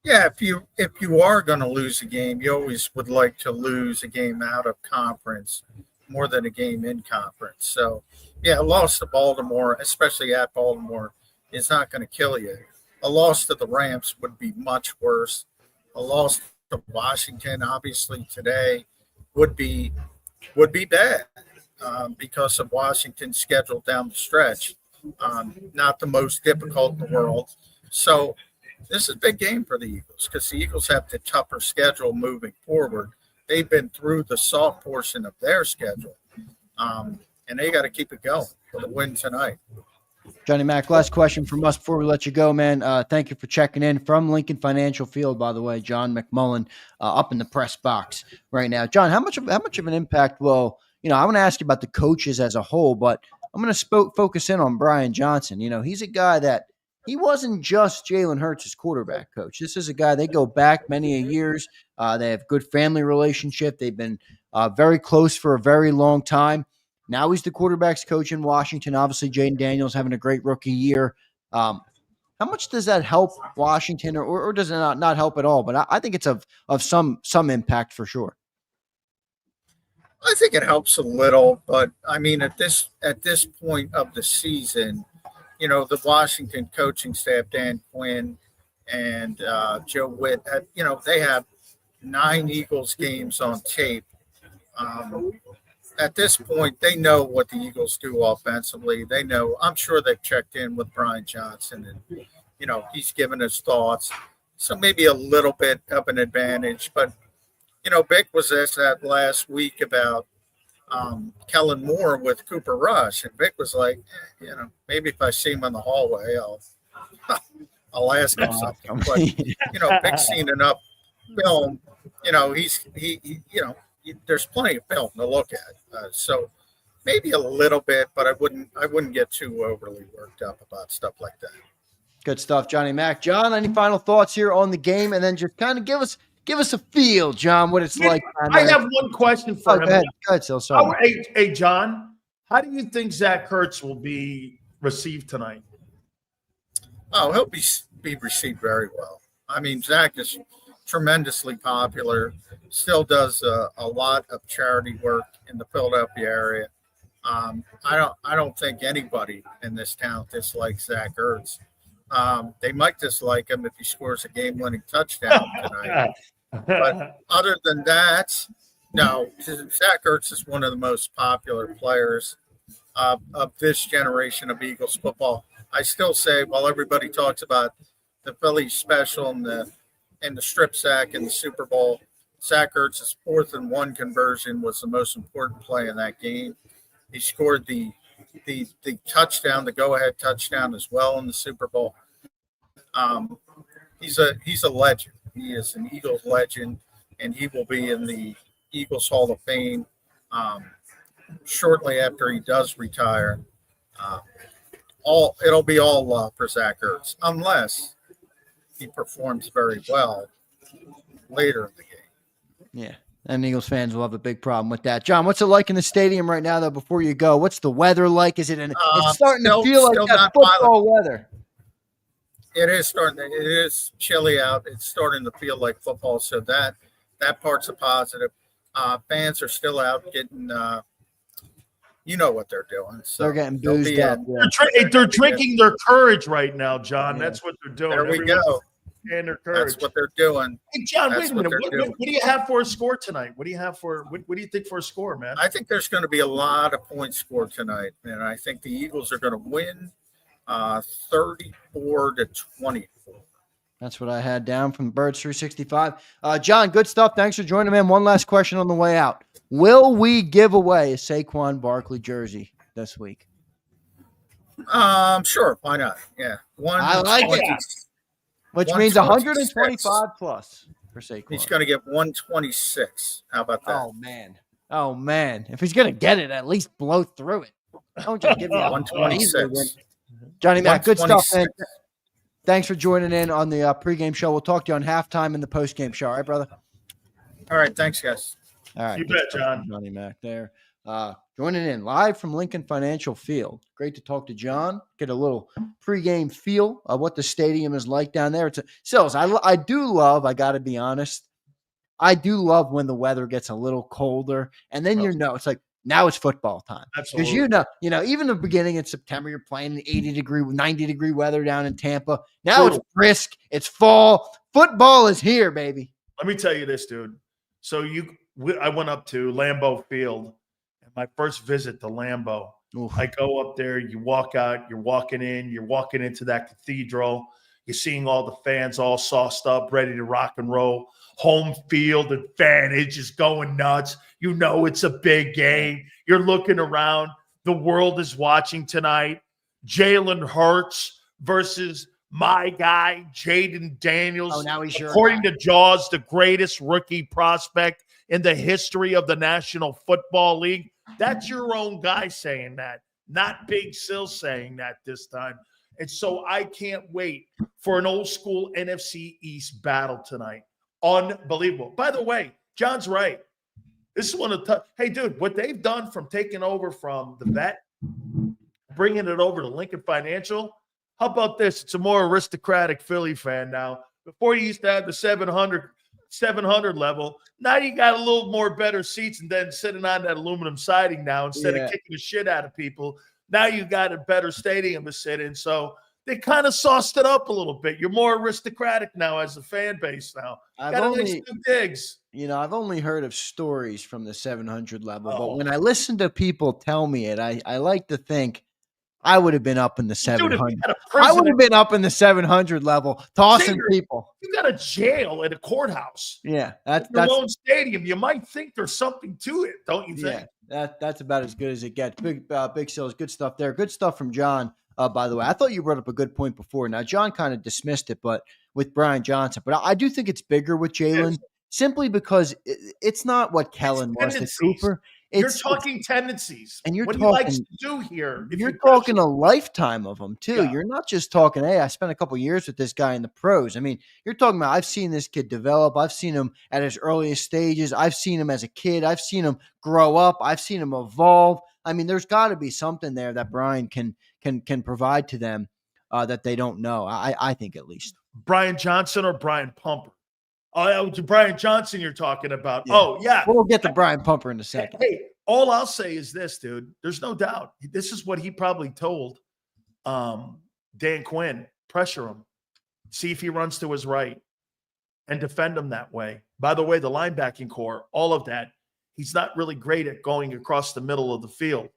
Yeah, if you are going to lose a game, you always would like to lose a game out of conference more than a game in conference. So, yeah, a loss to Baltimore, especially at Baltimore, is not going to kill you. A loss to the Rams would be much worse. A loss to Washington, obviously today, would be bad because of Washington's schedule down the stretch. Not the most difficult in the world. So this is a big game for the Eagles because the Eagles have the tougher schedule moving forward. They've been through the soft portion of their schedule, and they got to keep it going for the win tonight. Johnny Mac, last question from us before we let you go, man. Thank you for checking in from Lincoln Financial Field, by the way. John McMullen up in the press box right now. John, how much of an impact will, I want to ask you about the coaches as a whole, but I'm going to focus in on Brian Johnson. He's a guy that he wasn't just Jalen Hurts' quarterback coach. This is a guy, they go back many years. They have good family relationship. They've been very close for a very long time. Now he's the quarterback's coach in Washington. Obviously, Jayden Daniels having a great rookie year. How much does that help Washington, or does it not help at all? But I think it's of some impact for sure. I think it helps a little, but I mean, at this point of the season, the Washington coaching staff, Dan Quinn and Joe Witt, they have 9 Eagles games on tape. At this point, they know what the Eagles do offensively. They know. I'm sure they've checked in with Brian Johnson, and he's given his thoughts. So maybe a little bit of an advantage. But Vic was asked that last week about Kellen Moore with Cooper Rush, and Vic was like, maybe if I see him in the hallway, I'll ask him something. But Vic's seen enough film. There's plenty of film to look at. So maybe a little bit, but I wouldn't get too overly worked up about stuff like that. Good stuff, Johnny Mac. John, any final thoughts here on the game? And then just kind of give us a feel, John, what it's like. I have one question for him. Go ahead, Sil. Sorry. Hey, John, how do you think Zach Ertz will be received tonight? Oh, he'll be received very well. I mean, Zach is tremendously popular, still does a lot of charity work in the Philadelphia area. I don't think anybody in this town dislikes Zach Ertz. They might dislike him if he scores a game-winning touchdown tonight. But other than that, no, Zach Ertz is one of the most popular players of this generation of Eagles football. I still say, while everybody talks about the Philly special and the strip sack in the Super Bowl, Zach Ertz's 4th and 1 conversion was the most important play in that game. He scored the touchdown, the go-ahead touchdown as well in the Super Bowl. He's a legend. He is an Eagles legend, and he will be in the Eagles Hall of Fame shortly after he does retire. It'll be all love for Zach Ertz, unless he performs very well later in the game. Yeah, and Eagles fans will have a big problem with that. John, what's it like in the stadium right now, though, before you go? What's the weather like? Is it it's starting to feel like that football weather. It is chilly out. It's starting to feel like football, so that part's a positive. Fans are still out getting what they're doing. So they're getting boozed up. Yeah. They're drinking their courage right now, John. Yeah. That's what they're doing. There we go. And their courage. That's what they're doing. Hey, John, wait a minute. What do you have for a score tonight? What do you think for a score, man? I think there's going to be a lot of points scored tonight, and I think the Eagles are going to win 34-24. That's what I had down from Birds 365. John, good stuff. Thanks for joining me. One last question on the way out. Will we give away a Saquon Barkley jersey this week? Sure. Why not? Yeah. I like it. Which means 125 plus for Saquon. He's going to get 126. How about that? Oh, man. If he's going to get it, at least blow through it. Don't just give me 126. Johnny Mac, good stuff, man. Thanks for joining in on the pregame show. We'll talk to you on halftime in the postgame show. All right, brother? All right. Thanks, guys. All right. You bet, John. Johnny Mac there. Joining in live from Lincoln Financial Field. Great to talk to John, get a little pregame feel of what the stadium is like down there. I do love, I got to be honest, I do love when the weather gets a little colder. And then it's like, Now it's football time. Absolutely. Because even the beginning in September, you're playing in 80-degree, 90-degree weather down in Tampa. Now it's brisk. It's fall. Football is here, baby. Let me tell you this, dude. So I went up to Lambeau Field, and my first visit to Lambeau. Oof. I go up there. You walk out. You're walking into that cathedral. You're seeing all the fans all sauced up, ready to rock and roll. Home field advantage is going nuts. You know it's a big game. You're looking around. The world is watching tonight. Jalen Hurts versus my guy, Jayden Daniels. Oh, now he's according to Jaws, the greatest rookie prospect in the history of the National Football League. That's your own guy saying that, not Big Sil saying that this time. And so I can't wait for an old school NFC East battle tonight. Unbelievable. By the way, John's right. This is one of the hey, dude, what they've done from taking over from the vet, bringing it over to Lincoln Financial. How about this? It's a more aristocratic Philly fan now. Before you used to have the 700 level. Now you got a little more better seats and then sitting on that aluminum siding now instead of kicking the shit out of people. Now you got a better stadium to sit in. So they kind of sauced it up a little bit. You're more aristocratic now as a fan base now. I've only heard of stories from the 700 level, but when I listen to people tell me it, I like to think I would have been up in the 700. I would have been up in the 700 level, tossing people. You got a jail at a courthouse. Yeah, that's your own stadium. You might think there's something to it, don't you think? Yeah, that's about as good as it gets. Big Sales, good stuff there. Good stuff from John. By the way, I thought you brought up a good point before. Now, John kind of dismissed it, but with Brian Johnson. But I do think it's bigger with Jalen, simply because it's not what Kellen was to Cooper. You're talking tendencies. And what he likes to do here. You're talking a lifetime of them, too. Yeah. You're not just talking, hey, I spent a couple years with this guy in the pros. I mean, you're talking about, I've seen this kid develop. I've seen him at his earliest stages. I've seen him as a kid. I've seen him grow up. I've seen him evolve. I mean, there's got to be something there that Brian can provide to them that they don't know. I think at least. Brian Johnson or Brian Pumper? Oh, Brian Johnson you're talking about. Yeah. Oh, yeah. We'll get to Brian Pumper in a second. Hey, all I'll say is this, dude. There's no doubt. This is what he probably told Dan Quinn. Pressure him. See if he runs to his right and defend him that way. By the way, the linebacking core, all of that, he's not really great at going across the middle of the field.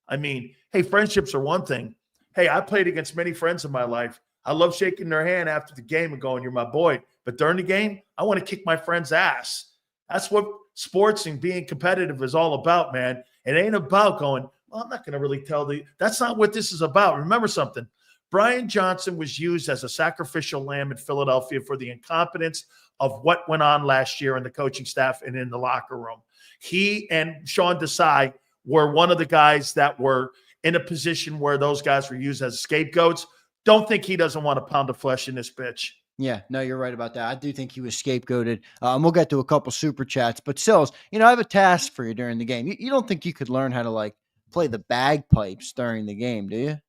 I mean, hey, friendships are one thing. Hey, I played against many friends in my life. I love shaking their hand after the game and going, you're my boy. But during the game, I want to kick my friend's ass. That's what sports and being competitive is all about, man. It ain't about going, well, I'm not going to really tell that's not what this is about. Remember something. Brian Johnson was used as a sacrificial lamb in Philadelphia for the incompetence of what went on last year in the coaching staff and in the locker room. He and Sean Desai were one of the guys that were in a position where those guys were used as scapegoats. Don't think he doesn't want a pound of flesh in this bitch. Yeah, no, you're right about that. I do think he was scapegoated. And we'll get to a couple super chats. But Sills, I have a task for you during the game. You don't think you could learn how to play the bagpipes during the game, do you?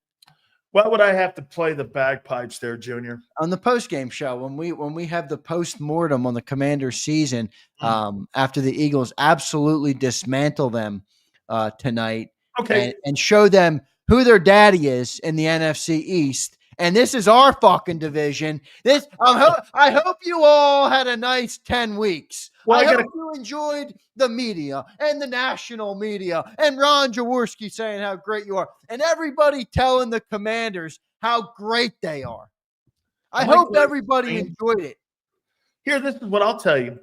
Why would I have to play the bagpipes there, Junior? On the post-game show, when we have the post-mortem on the Commanders season, after the Eagles absolutely dismantle them tonight, and show them who their daddy is in the NFC East. And this is our fucking division. I hope you all had a nice 10 weeks. Well, I hope you enjoyed the media and the national media and Ron Jaworski saying how great you are and everybody telling the Commanders how great they are. I hope everybody enjoyed it. Here, this is what I'll tell you.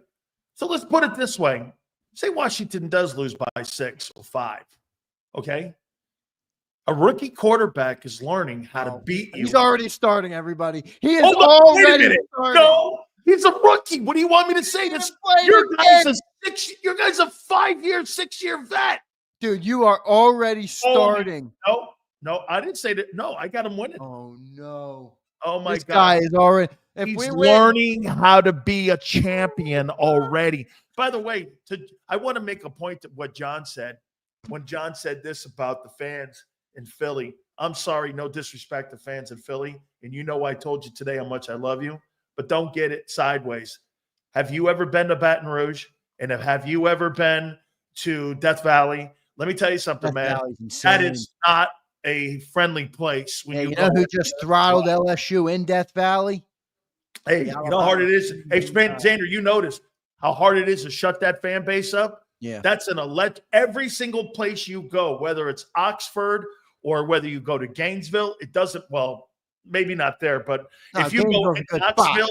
So let's put it this way. Say Washington does lose by 6 or 5, okay? A rookie quarterback is learning how to beat you. He's already starting, everybody. He is already starting. No, he's a rookie. What do you want me to say? Your guy's a 5-year, 6-year vet. Dude, you are already starting. No, I didn't say that. No, I got him winning. Oh, no. Oh, my God. This guy is already. He's learning how to be a champion already. By the way, I want to make a point to what John said. When John said this about the fans in Philly, I'm sorry, no disrespect to fans in Philly. And I told you today how much I love you, but don't get it sideways. Have you ever been to Baton Rouge? And have you ever been to Death Valley Let me tell you something, Death man. Valley's insane. That is not a friendly place. When Hey, you you know go who just throttled LSU in Death Valley? Hey, you know how hard it is? Hey, Zander, you notice how hard it is to shut that fan base up? Yeah. That's every single place you go, whether it's Oxford or whether you go to Gainesville, it doesn't, well, maybe not there, but if you go in Knoxville,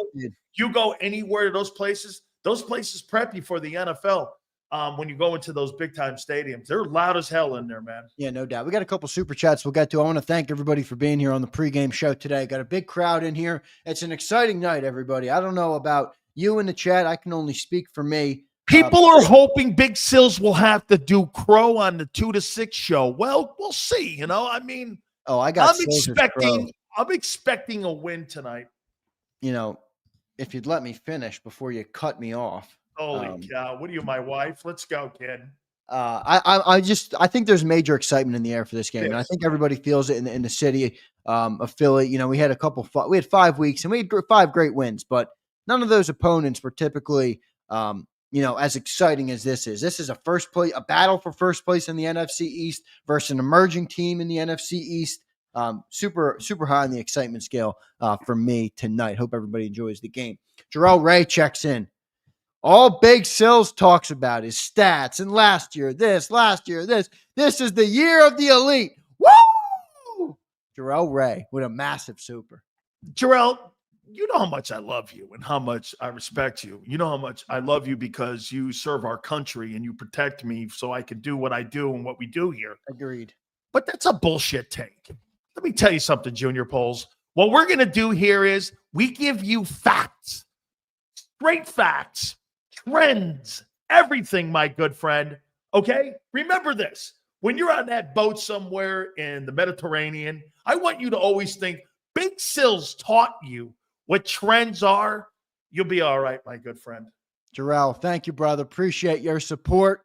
you go anywhere to those places prep you for the NFL. When you go into those big time stadiums, they're loud as hell in there, man. Yeah, no doubt. We got a couple super chats we'll get to. I want to thank everybody for being here on the pregame show today. Got a big crowd in here. It's an exciting night, everybody. I don't know about you in the chat. I can only speak for me. People are hoping Big Sills will have to do Crow on the 2 to 6 show. Well, we'll see. You know, I mean, I'm expecting a win tonight. You know, if you'd let me finish before you cut me off. Holy cow! What are you, my wife? Let's go, kid. I think there's major excitement in the air for this game, and I think everybody feels it in the city of Philly. You know, we had 5 weeks and we had 5 great wins, but none of those opponents were typically, as exciting as this is. This is a battle for first place in the NFC East versus an emerging team in the NFC East. Super high on the excitement scale for me tonight. Hope everybody enjoys the game. Jarrell Ray checks in. All Big Sills talks about is stats and last year this. This is the year of the elite. Woo! Jarrell Ray with a massive super. Jarrell, you know how much I love you and how much I respect you. You know how much I love you because you serve our country and you protect me so I can do what I do and what we do here. Agreed. But that's a bullshit take. Let me tell you something, Junior Poles. What we're going to do here is we give you facts, straight facts, trends, everything, my good friend. Okay? Remember this. When you're on that boat somewhere in the Mediterranean, I want you to always think Big Sills taught you what trends are. You'll be all right, my good friend. Jarrell, thank you, brother. Appreciate your support.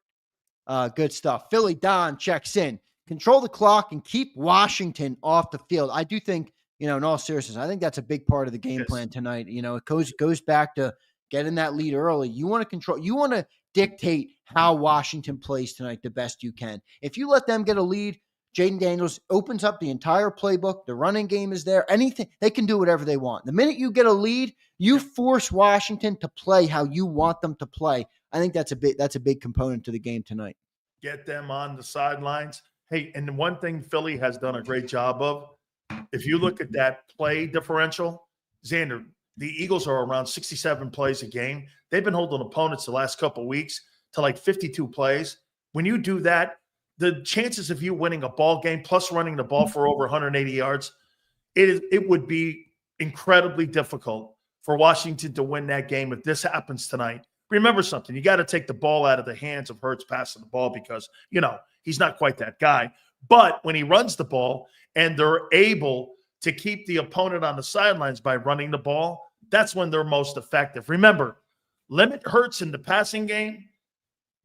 Good stuff. Philly Don checks in. Control the clock and keep Washington off the field. I do think, in all seriousness, I think that's a big part of the game plan tonight. It goes back to getting that lead early. You want to dictate how Washington plays tonight the best you can. If you let them get a lead, Jayden Daniels opens up the entire playbook. The running game is there. Anything, they can do whatever they want. The minute you get a lead, you force Washington to play how you want them to play. I think that's a big component to the game tonight. Get them on the sidelines. Hey, and the one thing Philly has done a great job of, if you look at that play differential, Zander, the Eagles are around 67 plays a game. They've been holding opponents the last couple of weeks to like 52 plays. When you do that, the chances of you winning a ball game plus running the ball for over 180 yards, it would be incredibly difficult for Washington to win that game if this happens tonight. Remember something. You got to take the ball out of the hands of Hurts passing the ball because, he's not quite that guy. But when he runs the ball and they're able to keep the opponent on the sidelines by running the ball, that's when they're most effective. Remember, limit Hurts in the passing game,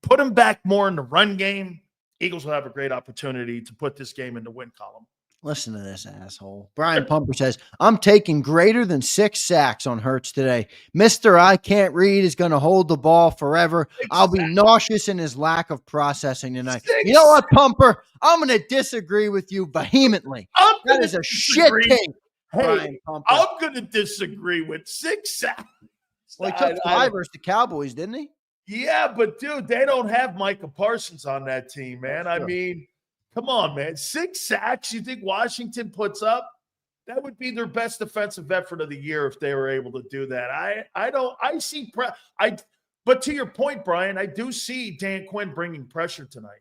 put him back more in the run game. Eagles will have a great opportunity to put this game in the win column. Listen to this asshole. Brian Pumper says, I'm taking greater than 6 sacks on Hurts today. Mr. I can't read is going to hold the ball forever. I'll be nauseous in his lack of processing tonight. You know what, Pumper? I'm going to disagree with you vehemently. That is a shit take. Hey, I'm going to disagree with 6 sacks. Well, he took 5 versus the Cowboys, didn't he? Yeah, but, dude, they don't have Micah Parsons on that team, man. I mean, come on, man. 6 sacks you think Washington puts up? That would be their best defensive effort of the year if they were able to do that. But to your point, Brian, I do see Dan Quinn bringing pressure tonight.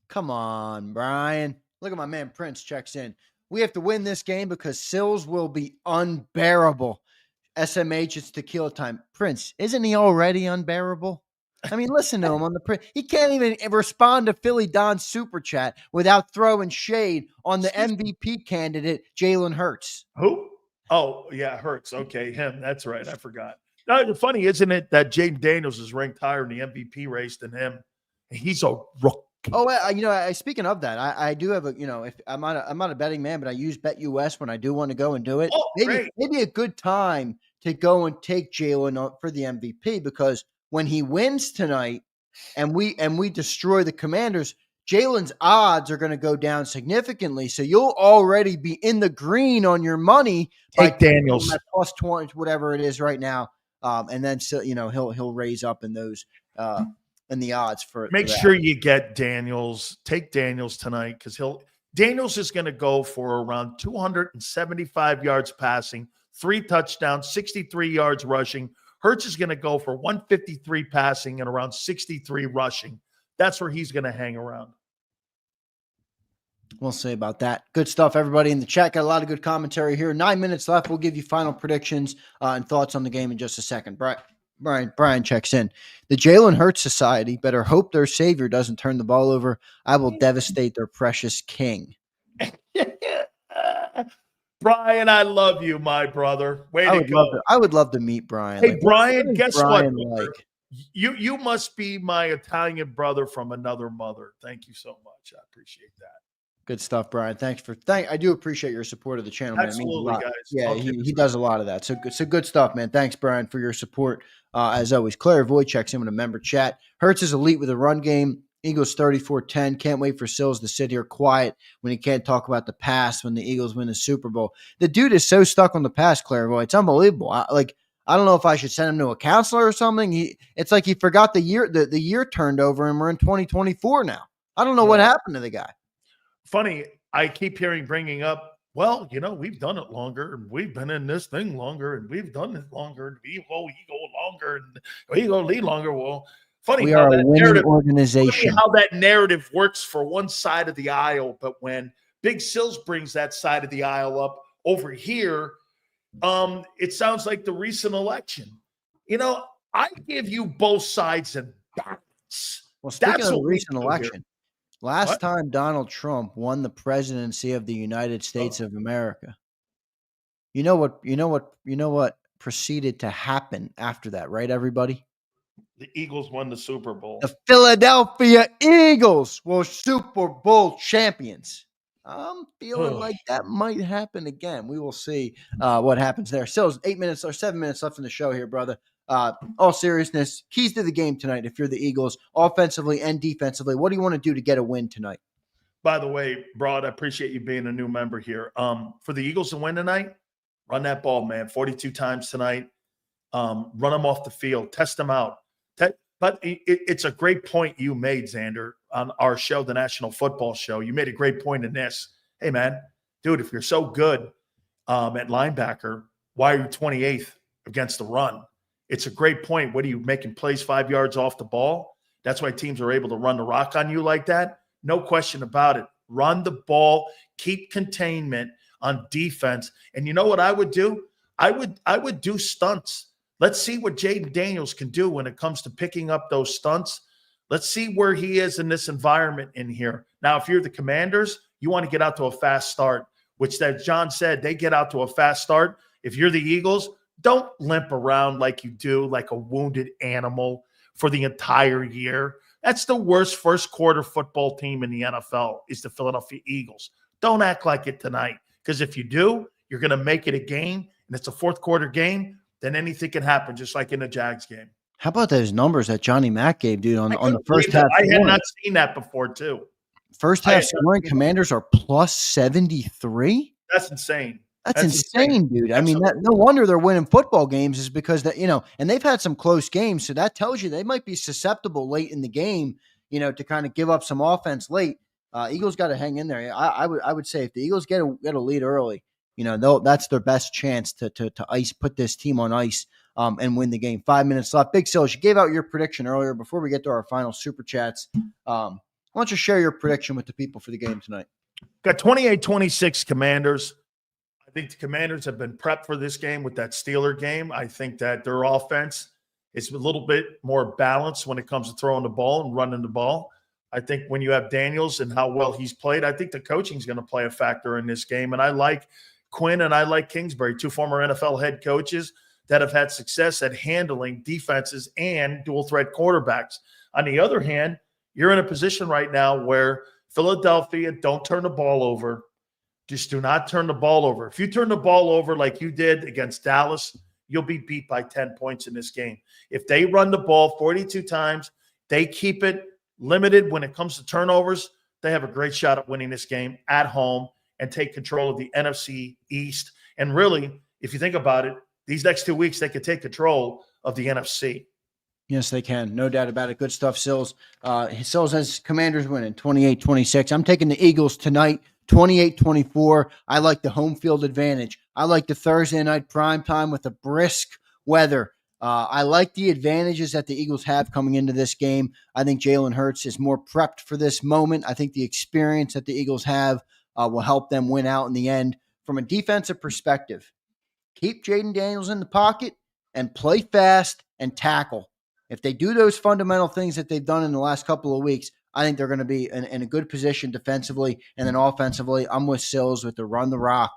Come on, Brian. Look at my man Prince checks in. We have to win this game because Sills will be unbearable. SMH, it's tequila time. Prince, isn't he already unbearable? I mean, listen to him on the print. He can't even respond to Philly Don's super chat without throwing shade on the MVP candidate, Jalen Hurts. Who? Oh, yeah, Hurts. Okay, him. That's right. I forgot. Now, funny, isn't it, that Jayden Daniels is ranked higher in the MVP race than him? He's a rookie. Oh, speaking of that, I do have if I'm not a betting man, but I use BetUS when I do want to go and do it. Oh, maybe a good time to go and take Jalen for the MVP because when he wins tonight and we destroy the Commanders, Jalen's odds are going to go down significantly. So you'll already be in the green on your money. Take Daniels at plus 20, whatever it is right now. And then, so, he'll raise up in those, in the odds for Make sure you get Daniels. Take Daniels tonight because Daniels is going to go for around 275 yards passing, 3 touchdowns, 63 yards rushing. Hurts is going to go for 153 passing and around 63 rushing. That's where he's going to hang around. We'll see about that. Good stuff, everybody in the chat. Got a lot of good commentary here. 9 minutes left. We'll give you final predictions and thoughts on the game in just a second. Brian checks in. The Jalen Hurts Society better hope their savior doesn't turn the ball over. I will devastate their precious king. Brian, I love you, my brother. Way to go. I would love to meet Brian. Hey, Brian, guess Brian what? like? You must be my Italian brother from another mother. Thank you so much. I appreciate that. Good stuff, Brian. I do appreciate your support of the channel, man. Absolutely, guys. Yeah, he does a lot of that. So good stuff, man. Thanks, Brian, for your support. As always, Claire Voigt checks in with a member chat. Hurts is elite with a run game. Eagles 34-10. Can't wait for Sills to sit here quiet when he can't talk about the past when the Eagles win the Super Bowl. The dude is so stuck on the past, Claire Voigt. It's unbelievable. I don't know if I should send him to a counselor or something. It's like he forgot the year. The year turned over, and we're in 2024 now. I don't know what happened to the guy. Funny, I keep bringing up, well, we've done it longer, and we've been in this thing longer, and we've done it longer, and we go longer, and we go lead longer. Well, funny we how are that a winning narrative, organization. how that narrative works for one side of the aisle, but when Big Sills brings that side of the aisle up over here, it sounds like the recent election. I give you both sides and balance. Well, speaking of the recent election, last time Donald Trump won the presidency of the United States of America, you know what proceeded to happen after that, right, everybody? The Eagles won the Super Bowl. The Philadelphia Eagles were Super Bowl champions. I'm feeling like that might happen again. We will see what happens there. Still 8 minutes or 7 minutes left in the show here, brother. All seriousness, keys to the game tonight if you're the Eagles, offensively and defensively. What do you want to do to get a win tonight? By the way, Broad, I appreciate you being a new member here. For the Eagles to win tonight, run that ball, man, 42 times tonight. Run them off the field. Test them out. But it's a great point you made, Zander, on our show, the National Football Show. You made a great point in this. Hey, man, dude, if you're so good at linebacker, why are you 28th against the run? It's a great point. What are you making plays 5 yards off the ball? That's why teams are able to run the rock on you like that. No question about it. Run the ball, keep containment on defense. And you know what I would do? I would do stunts. Let's see what Jayden Daniels can do when it comes to picking up those stunts. Let's see where he is in this environment in here. Now, if you're the Commanders, you want to get out to a fast start, which that John said, they get out to a fast start. If you're the Eagles, don't limp around like you do, like a wounded animal for the entire year. That's the worst first quarter football team in the NFL is the Philadelphia Eagles. Don't act like it tonight, because if you do, you're going to make it a game, and it's a fourth quarter game, then anything can happen, just like in the Jags game. How about those numbers that Johnny Mack gave, dude, on the first half? I had not seen that before, too. First half scoring, Commanders are plus 73? That's insane. That's insane, dude. I mean, no wonder they're winning football games is because that, and they've had some close games. So that tells you they might be susceptible late in the game, to kind of give up some offense late. Eagles got to hang in there. I would say if the Eagles get a lead early, that's their best chance to put this team on ice and win the game. 5 minutes left. Big Sills, you gave out your prediction earlier. Before we get to our final super chats, why don't you share your prediction with the people for the game tonight? Got 28-26 Commanders. I think the Commanders have been prepped for this game with that Steeler game. I think that their offense is a little bit more balanced when it comes to throwing the ball and running the ball. I think when you have Daniels and how well he's played, I think the coaching is going to play a factor in this game. And I like Quinn and I like Kingsbury, two former NFL head coaches that have had success at handling defenses and dual threat quarterbacks. On the other hand, you're in a position right now where Philadelphia, don't turn the ball over. Just do not turn the ball over. If you turn the ball over like you did against Dallas, you'll be beat by 10 points in this game. If they run the ball 42 times, they keep it limited when it comes to turnovers, they have a great shot at winning this game at home and take control of the NFC East. And really, if you think about it, these next 2 weeks, they could take control of the NFC. Yes, they can. No doubt about it. Good stuff, Sills. Sills has Commanders winning 28-26. I'm taking the Eagles tonight, 28-24. I like the home field advantage. I like the Thursday night prime time with the brisk weather. I like the advantages that the Eagles have coming into this game. I think Jalen Hurts is more prepped for this moment. I think the experience that the Eagles have will help them win out in the end. From a defensive perspective, keep Jayden Daniels in the pocket and play fast and tackle. If they do those fundamental things that they've done in the last couple of weeks, I think they're going to be in a good position defensively. And then offensively, I'm with Sills with the run the rock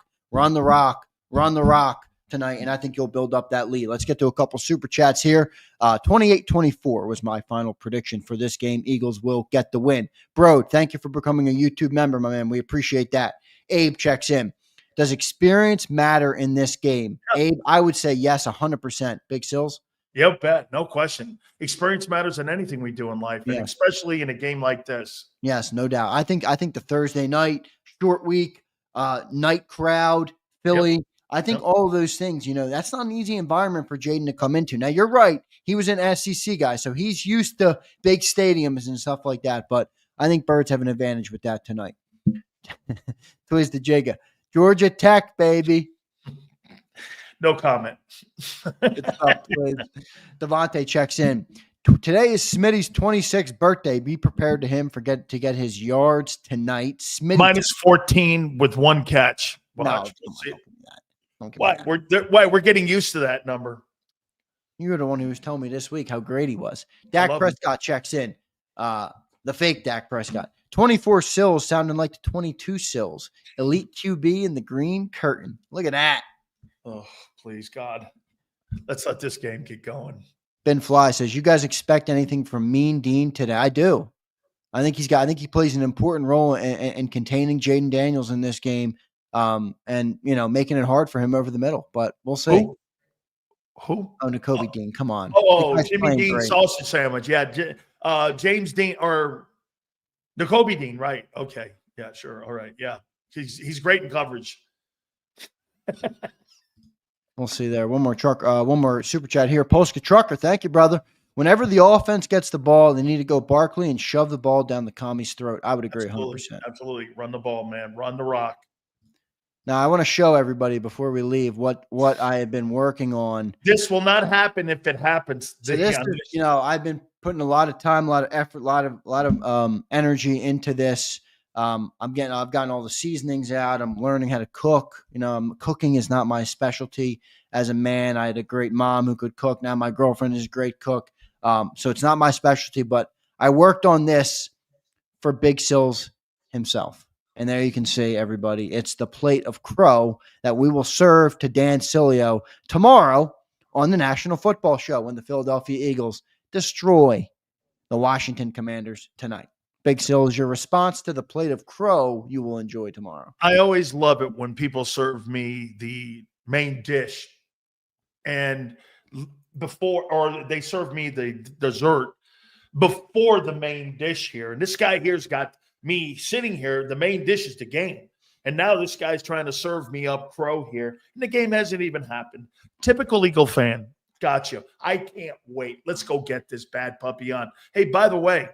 tonight, and I think you'll build up that lead. Let's get to a couple super chats here. 28-24 was my final prediction for this game. Eagles will get the win. Bro, thank you for becoming a YouTube member, my man. We appreciate that. Abe checks in. Does experience matter in this game? Abe, I would say yes, 100%. Big Sills? Yep, bet. No question. Experience matters in anything we do in life, and especially in a game like this. Yes, no doubt. I think the Thursday night, short week, night crowd, Philly, I think all of those things, that's not an easy environment for Jayden to come into. Now, you're right. He was an SEC guy, so he's used to big stadiums and stuff like that, but I think Birds have an advantage with that tonight. Twiz the Jigga. Georgia Tech, baby. No comment. Devontae checks in. Today is Smitty's 26th birthday. Be prepared to get his yards tonight. Smitty minus 14 with one catch. Watch. Why? We're getting used to that number. You were the one who was telling me this week how great he was. Dak Prescott checks in. The fake Dak Prescott. 24 Sills sounding like the 22 Sills. Elite QB in the green curtain. Look at that. Oh, please, God. Let's let this game get going. Ben Fly says, you guys expect anything from Mean Dean today? I do. I think he plays an important role in containing Jayden Daniels in this game, and making it hard for him over the middle. But we'll see. Who? Oh, Nakobe Dean. Come on. Oh, Jimmy Dean sausage sandwich. Yeah, James Dean or Nakobe Dean. Right. Okay. Yeah. Sure. All right. Yeah. He's great in coverage. We'll see there. One more super chat here. Polska Trucker, thank you, brother. Whenever the offense gets the ball, they need to go Barkley and shove the ball down the commie's throat. I would agree 100%. Absolutely. Run the ball, man. Run the rock. Now, I want to show everybody before we leave what I have been working on. This will not happen if it happens. So this is, I've been putting a lot of time, a lot of effort, a lot of energy into this. I've gotten all the seasonings out. I'm learning how to cook. Cooking is not my specialty. As a man, I had a great mom who could cook. Now my girlfriend is a great cook. So it's not my specialty, but I worked on this for Big Sills himself. And there you can see, everybody, it's the plate of crow that we will serve to Dan Sileo tomorrow on the National Football Show when the Philadelphia Eagles destroy the Washington Commanders tonight. Big Sills, your response to the plate of crow you will enjoy tomorrow. I always love it when people serve me the main dish and they serve me the dessert before the main dish here. And this guy here's got me sitting here. The main dish is the game. And now this guy's trying to serve me up crow here. And the game hasn't even happened. Typical Eagle fan. Gotcha. I can't wait. Let's go get this bad puppy on. Hey, by the way,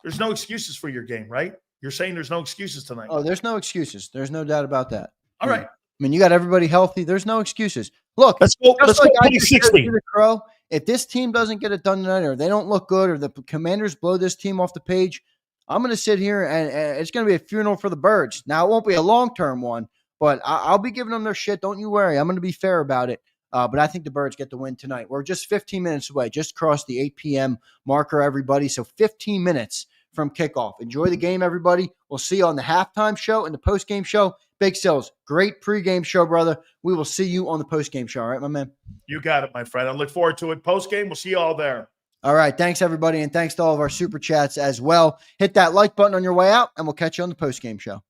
there's no excuses for your game, right? You're saying there's no excuses tonight. Oh, there's no excuses. There's no doubt about that. All right. I mean, you got everybody healthy. There's no excuses. Look, let's go 2060. Crow, if this team doesn't get it done tonight, or they don't look good, or the Commanders blow this team off the page, I'm going to sit here and it's going to be a funeral for the Birds. Now, it won't be a long-term one, but I'll be giving them their shit. Don't you worry. I'm going to be fair about it. But I think the Birds get the win tonight. We're just 15 minutes away. Just crossed the 8 p.m. marker, everybody. So 15 minutes from kickoff. Enjoy the game, everybody. We'll see you on the halftime show and the postgame show. Big Sills, great pregame show, brother. We will see you on the postgame show. All right, my man? You got it, my friend. I look forward to it. Postgame, we'll see you all there. All right. Thanks, everybody. And thanks to all of our super chats as well. Hit that like button on your way out, and we'll catch you on the postgame show.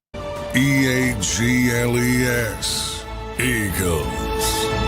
EAGLES, Eagles.